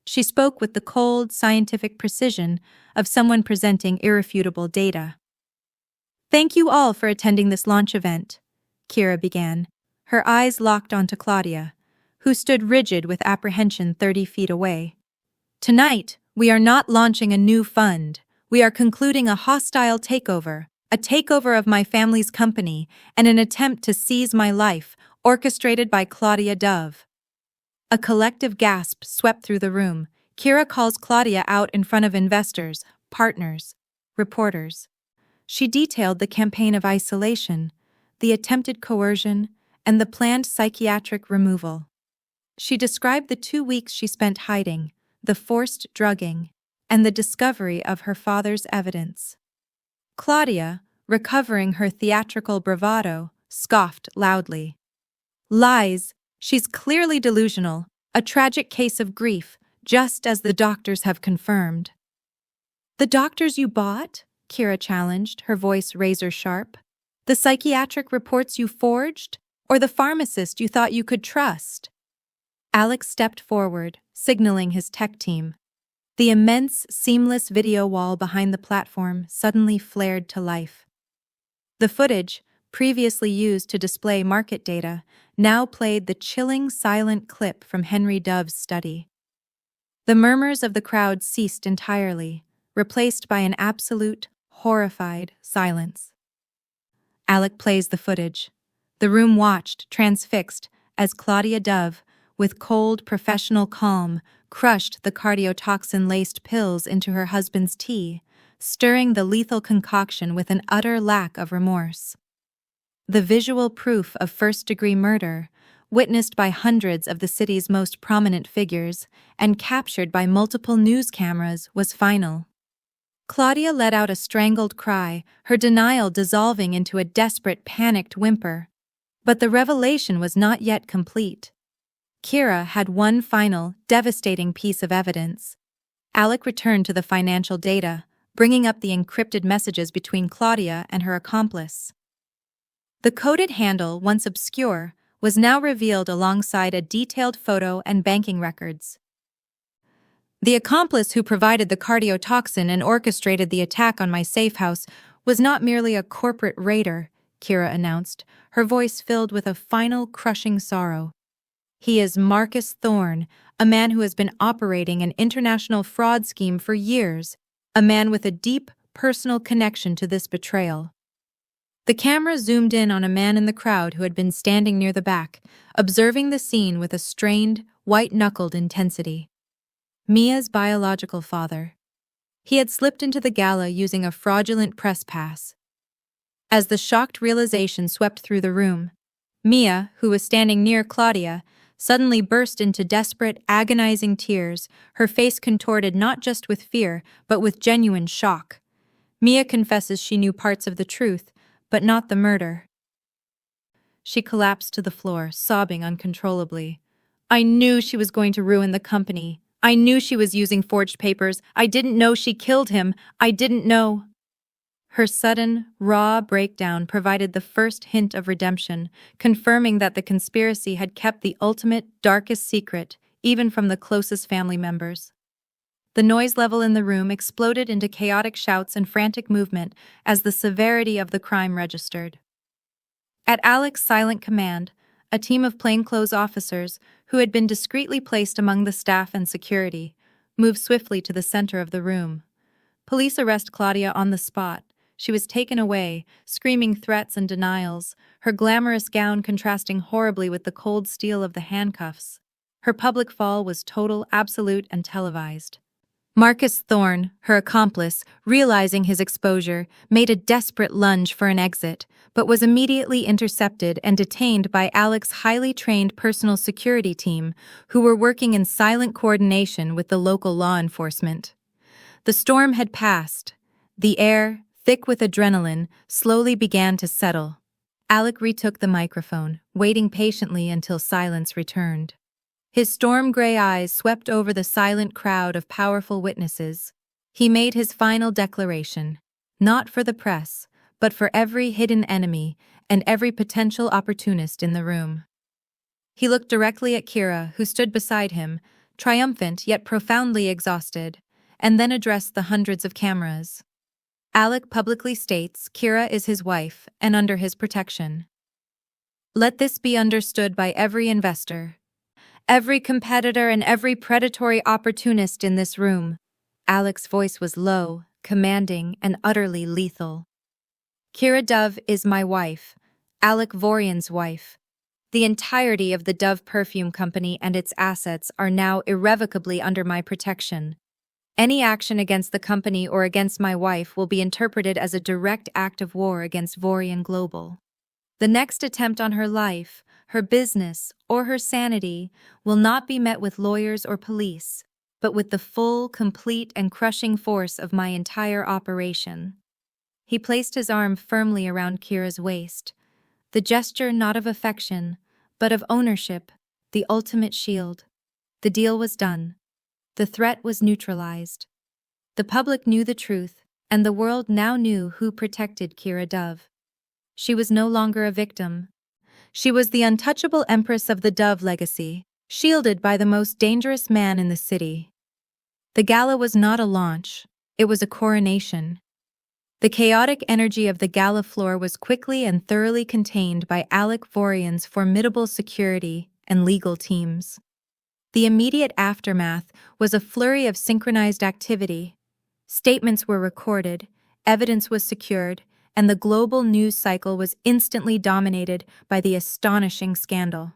She spoke with the cold, scientific precision of someone presenting irrefutable data. "Thank you all for attending this launch event," Kira began, her eyes locked onto Claudia, who stood rigid with apprehension 30 feet away. "Tonight, we are not launching a new fund. We are concluding a hostile takeover, a takeover of my family's company, and an attempt to seize my life, orchestrated by Claudia Dove." A collective gasp swept through the room. Kira calls Claudia out in front of investors, partners, reporters. She detailed the campaign of isolation, the attempted coercion, and the planned psychiatric removal. She described the 2 weeks she spent hiding, the forced drugging, and the discovery of her father's evidence. Claudia, recovering her theatrical bravado, scoffed loudly. "Lies! She's clearly delusional, a tragic case of grief, just as the doctors have confirmed." "The doctors you bought?" Kira challenged, her voice razor-sharp. "The psychiatric reports you forged? Or the pharmacist you thought you could trust?" Alex stepped forward, signaling his tech team. The immense, seamless video wall behind the platform suddenly flared to life. The footage, previously used to display market data, now played the chilling, silent clip from Henry Dove's study. The murmurs of the crowd ceased entirely, replaced by an absolute, horrified silence. Alec plays the footage. The room watched, transfixed, as Claudia Dove, with cold, professional calm, crushed the cardiotoxin-laced pills into her husband's tea, stirring the lethal concoction with an utter lack of remorse. The visual proof of first-degree murder, witnessed by hundreds of the city's most prominent figures and captured by multiple news cameras, was final. Claudia let out a strangled cry, her denial dissolving into a desperate, panicked whimper. But the revelation was not yet complete. Kira had one final, devastating piece of evidence. Alec returned to the financial data, bringing up the encrypted messages between Claudia and her accomplice. The coded handle, once obscure, was now revealed alongside a detailed photo and banking records. "The accomplice who provided the cardiotoxin and orchestrated the attack on my safe house was not merely a corporate raider," Kira announced, her voice filled with a final, crushing sorrow. "He is Marcus Thorne, a man who has been operating an international fraud scheme for years, a man with a deep, personal connection to this betrayal." The camera zoomed in on a man in the crowd who had been standing near the back, observing the scene with a strained, white-knuckled intensity. Mia's biological father. He had slipped into the gala using a fraudulent press pass. As the shocked realization swept through the room, Mia, who was standing near Claudia, suddenly burst into desperate, agonizing tears, her face contorted not just with fear, but with genuine shock. Mia confesses she knew parts of the truth, but not the murder. She collapsed to the floor, sobbing uncontrollably. "I knew she was going to ruin the company. I knew she was using forged papers. I didn't know she killed him. I didn't know." Her sudden, raw breakdown provided the first hint of redemption, confirming that the conspiracy had kept the ultimate, darkest secret, even from the closest family members. The noise level in the room exploded into chaotic shouts and frantic movement as the severity of the crime registered. At Alec's silent command, a team of plainclothes officers, who had been discreetly placed among the staff and security, moved swiftly to the center of the room. Police arrest Claudia on the spot, She was taken away, screaming threats and denials, her glamorous gown contrasting horribly with the cold steel of the handcuffs. Her public fall was total, absolute, and televised. Marcus Thorne, her accomplice, realizing his exposure, made a desperate lunge for an exit, but was immediately intercepted and detained by Alex's highly trained personal security team, who were working in silent coordination with the local law enforcement. The storm had passed. The air, thick with adrenaline, slowly began to settle. Alec retook the microphone, waiting patiently until silence returned. His storm-gray eyes swept over the silent crowd of powerful witnesses. He made his final declaration, not for the press, but for every hidden enemy and every potential opportunist in the room. He looked directly at Kira, who stood beside him, triumphant yet profoundly exhausted, and then addressed the hundreds of cameras. Alec publicly states Kira is his wife and under his protection. Let this be understood by every investor, every competitor, and every predatory opportunist in this room. Alec's voice was low, commanding, and utterly lethal. Kira Dove is my wife, Alec Vorian's wife. The entirety of the Dove Perfume Company and its assets are now irrevocably under my protection. Any action against the company or against my wife will be interpreted as a direct act of war against Vorian Global. The next attempt on her life, her business, or her sanity will not be met with lawyers or police, but with the full, complete, and crushing force of my entire operation. He placed his arm firmly around Kira's waist, the gesture not of affection, but of ownership, the ultimate shield. The deal was done. The threat was neutralized. The public knew the truth, and the world now knew who protected Kira Dove. She was no longer a victim. She was the untouchable empress of the Dove legacy, shielded by the most dangerous man in the city. The gala was not a launch, it was a coronation. The chaotic energy of the gala floor was quickly and thoroughly contained by Alec Vorian's formidable security and legal teams. The immediate aftermath was a flurry of synchronized activity. Statements were recorded, evidence was secured, and the global news cycle was instantly dominated by the astonishing scandal.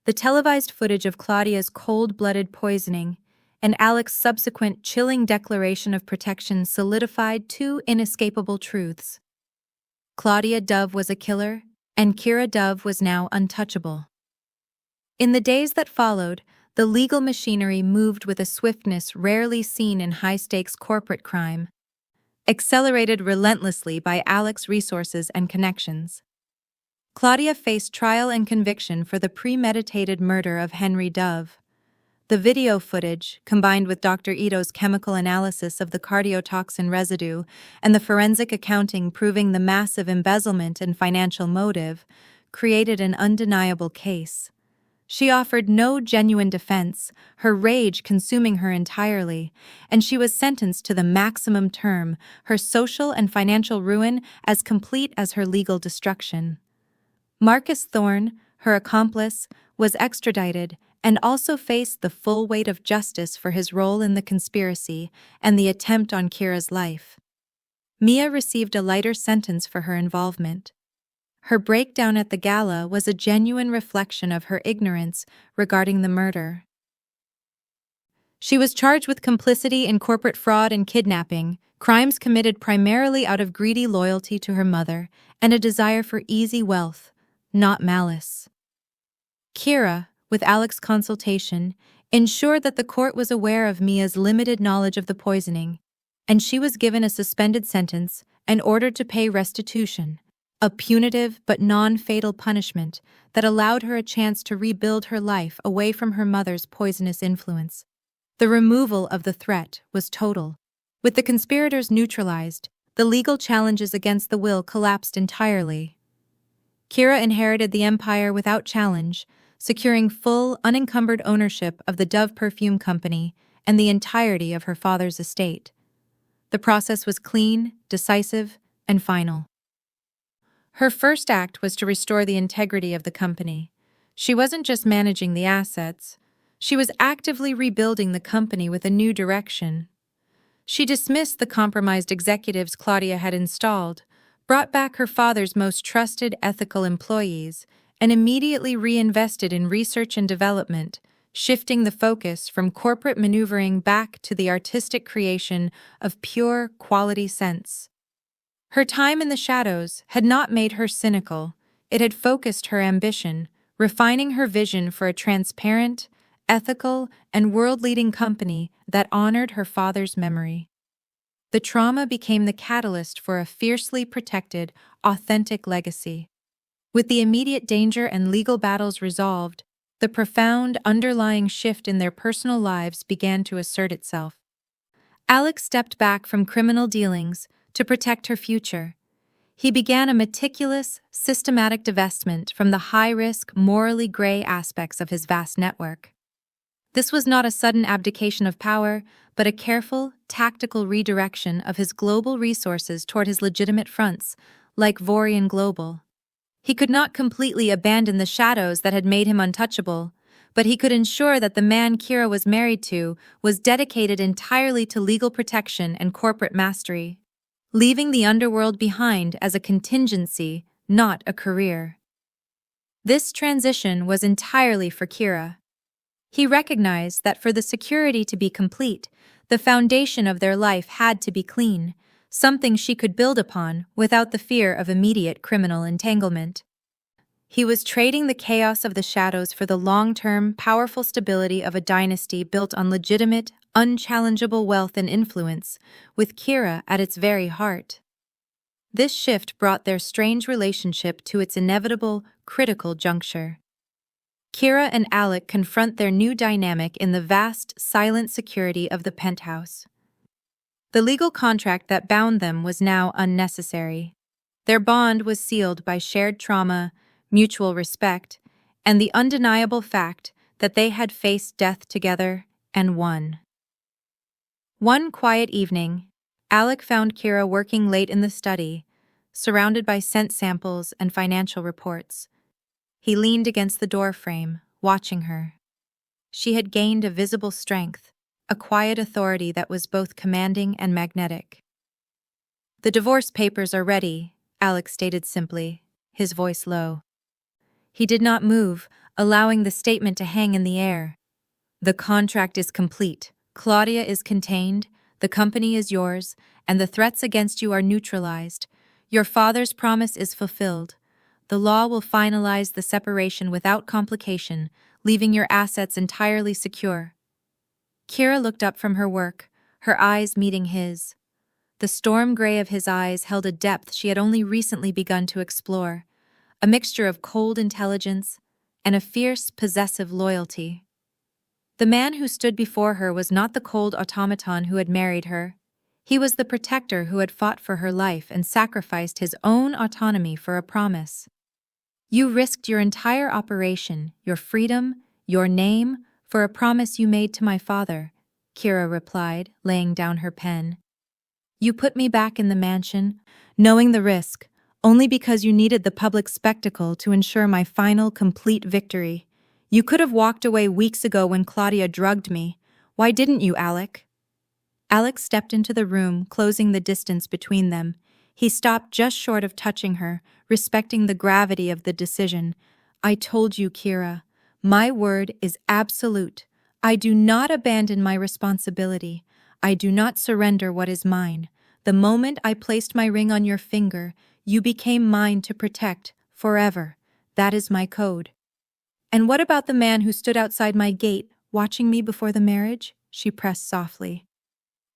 The televised footage of Claudia's cold-blooded poisoning and Alec's subsequent chilling declaration of protection solidified two inescapable truths. Claudia Dove was a killer, and Kira Dove was now untouchable. In the days that followed, the legal machinery moved with a swiftness rarely seen in high-stakes corporate crime, accelerated relentlessly by Alec's resources and connections. Claudia faced trial and conviction for the premeditated murder of Henry Dove. The video footage, combined with Dr. Ito's chemical analysis of the cardiotoxin residue and the forensic accounting proving the massive embezzlement and financial motive, created an undeniable case. She offered no genuine defense, her rage consuming her entirely, and she was sentenced to the maximum term, her social and financial ruin as complete as her legal destruction. Marcus Thorne, her accomplice, was extradited and also faced the full weight of justice for his role in the conspiracy and the attempt on Kira's life. Mia received a lighter sentence for her involvement. Her breakdown at the gala was a genuine reflection of her ignorance regarding the murder. She was charged with complicity in corporate fraud and kidnapping, crimes committed primarily out of greedy loyalty to her mother and a desire for easy wealth, not malice. Kira, with Alec's consultation, ensured that the court was aware of Mia's limited knowledge of the poisoning, and she was given a suspended sentence and ordered to pay restitution, a punitive but non-fatal punishment that allowed her a chance to rebuild her life away from her mother's poisonous influence. The removal of the threat was total. With the conspirators neutralized, the legal challenges against the will collapsed entirely. Kira inherited the empire without challenge, securing full, unencumbered ownership of the Dove Perfume Company and the entirety of her father's estate. The process was clean, decisive, and final. Her first act was to restore the integrity of the company. She wasn't just managing the assets, she was actively rebuilding the company with a new direction. She dismissed the compromised executives Claudia had installed, brought back her father's most trusted ethical employees, and immediately reinvested in research and development, shifting the focus from corporate maneuvering back to the artistic creation of pure quality sense. Her time in the shadows had not made her cynical, it had focused her ambition, refining her vision for a transparent, ethical, and world-leading company that honored her father's memory. The trauma became the catalyst for a fiercely protected, authentic legacy. With the immediate danger and legal battles resolved, the profound underlying shift in their personal lives began to assert itself. Alex stepped back from criminal dealings to protect her future. He began a meticulous, systematic divestment from the high-risk, morally gray aspects of his vast network. This was not a sudden abdication of power, but a careful, tactical redirection of his global resources toward his legitimate fronts, like Vorian Global. He could not completely abandon the shadows that had made him untouchable, but he could ensure that the man Kira was married to was dedicated entirely to legal protection and corporate mastery, leaving the underworld behind as a contingency, not a career. This transition was entirely for Kira. He recognized that for the security to be complete, the foundation of their life had to be clean, something she could build upon without the fear of immediate criminal entanglement. He was trading the chaos of the shadows for the long-term, powerful stability of a dynasty built on legitimate, unchallengeable wealth and influence, with Kira at its very heart. This shift brought their strange relationship to its inevitable, critical juncture. Kira and Alec confront their new dynamic in the vast, silent security of the penthouse. The legal contract that bound them was now unnecessary. Their bond was sealed by shared trauma, mutual respect, and the undeniable fact that they had faced death together and won. One quiet evening, Alec found Kira working late in the study, surrounded by scent samples and financial reports. He leaned against the doorframe, watching her. She had gained a visible strength, a quiet authority that was both commanding and magnetic. "The divorce papers are ready," Alex stated simply, his voice low. He did not move, allowing the statement to hang in the air. "The contract is complete. Claudia is contained, the company is yours, and the threats against you are neutralized. Your father's promise is fulfilled. The law will finalize the separation without complication, leaving your assets entirely secure." Kira looked up from her work, her eyes meeting his. The storm gray of his eyes held a depth she had only recently begun to explore, a mixture of cold intelligence and a fierce, possessive loyalty. The man who stood before her was not the cold automaton who had married her. He was the protector who had fought for her life and sacrificed his own autonomy for a promise. "You risked your entire operation, your freedom, your name, for a promise you made to my father," Kira replied, laying down her pen. "You put me back in the mansion, knowing the risk, only because you needed the public spectacle to ensure my final, complete victory. You could have walked away weeks ago when Claudia drugged me. Why didn't you, Alec?" Alex stepped into the room, closing the distance between them. He stopped just short of touching her, respecting the gravity of the decision. "I told you, Kira. My word is absolute. I do not abandon my responsibility. I do not surrender what is mine. The moment I placed my ring on your finger, you became mine to protect, forever. That is my code." "And what about the man who stood outside my gate, watching me before the marriage?" she pressed softly.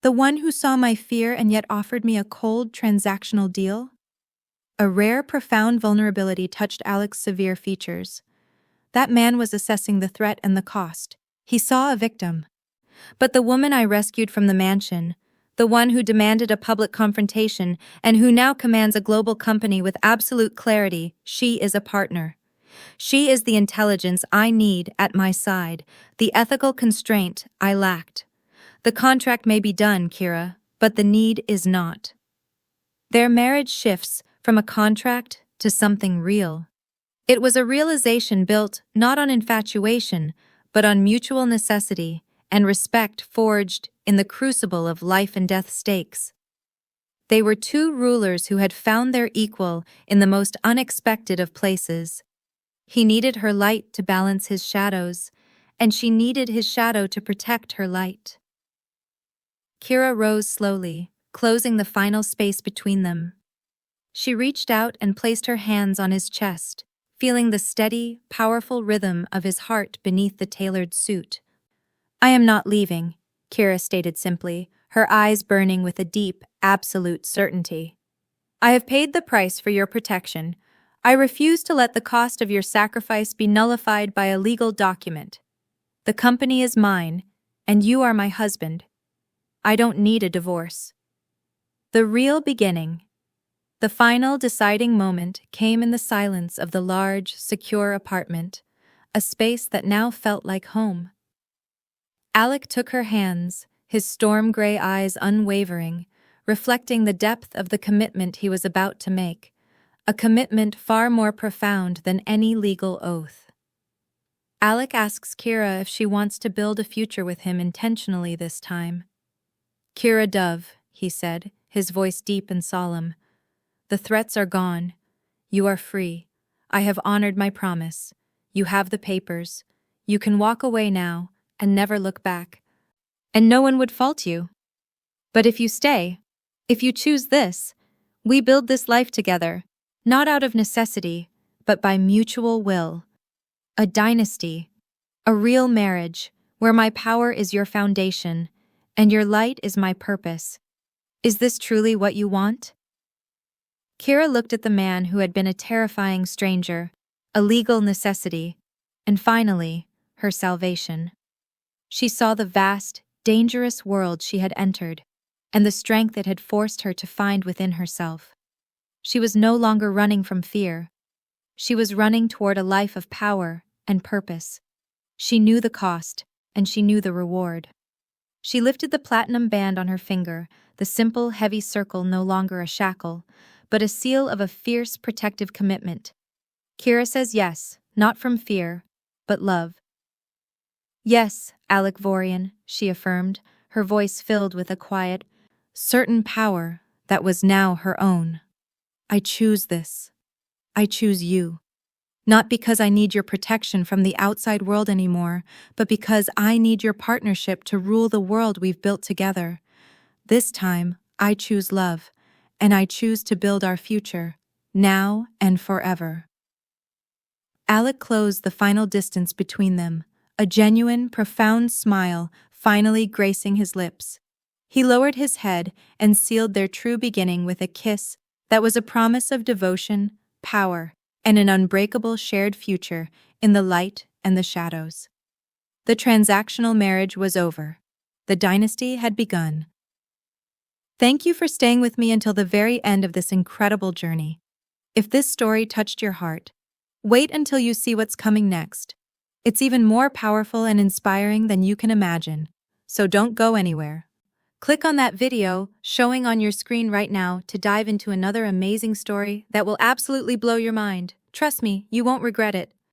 "The one who saw my fear and yet offered me a cold, transactional deal?" A rare, profound vulnerability touched Alec's severe features. That man was assessing the threat and the cost. He saw a victim. "But the woman I rescued from the mansion, the one who demanded a public confrontation and who now commands a global company with absolute clarity, she is a partner. She is the intelligence I need at my side, the ethical constraint I lacked. The contract may be done, Kira, but the need is not." Their marriage shifts from a contract to something real. It was a realization built not on infatuation, but on mutual necessity, and respect forged in the crucible of life and death stakes. They were two rulers who had found their equal in the most unexpected of places. He needed her light to balance his shadows, and she needed his shadow to protect her light. Kira rose slowly, closing the final space between them. She reached out and placed her hands on his chest, feeling the steady, powerful rhythm of his heart beneath the tailored suit. "I am not leaving," Kira stated simply, her eyes burning with a deep, absolute certainty. "I have paid the price for your protection. I refuse to let the cost of your sacrifice be nullified by a legal document. The company is mine, and you are my husband. I don't need a divorce." The real beginning. The final deciding moment came in the silence of the large, secure apartment, a space that now felt like home. Alec took her hands, his storm-gray eyes unwavering, reflecting the depth of the commitment he was about to make, a commitment far more profound than any legal oath. Alec asks Kira if she wants to build a future with him intentionally this time. "Kira Dove," he said, his voice deep and solemn, "the threats are gone. You are free. I have honored my promise. You have the papers. You can walk away now and never look back. And no one would fault you. But if you stay, if you choose this, we build this life together, not out of necessity, but by mutual will. A dynasty, a real marriage, where my power is your foundation, and your light is my purpose. Is this truly what you want?" Kira looked at the man who had been a terrifying stranger, a legal necessity, and finally, her salvation. She saw the vast, dangerous world she had entered, and the strength it had forced her to find within herself. She was no longer running from fear. She was running toward a life of power and purpose. She knew the cost, and she knew the reward. She lifted the platinum band on her finger, the simple, heavy circle no longer a shackle, but a seal of a fierce, protective commitment. "Kira says yes, not from fear, but love." "Yes, Alec Vorian," she affirmed, her voice filled with a quiet, certain power that was now her own. "I choose this. I choose you. Not because I need your protection from the outside world anymore, but because I need your partnership to rule the world we've built together. This time, I choose love, and I choose to build our future, now and forever." Alec closed the final distance between them, a genuine, profound smile finally gracing his lips. He lowered his head and sealed their true beginning with a kiss that was a promise of devotion, power, and an unbreakable shared future in the light and the shadows. The transactional marriage was over. The dynasty had begun. Thank you for staying with me until the very end of this incredible journey. If this story touched your heart, wait until you see what's coming next. It's even more powerful and inspiring than you can imagine, so don't go anywhere. Click on that video showing on your screen right now to dive into another amazing story that will absolutely blow your mind. Trust me, you won't regret it.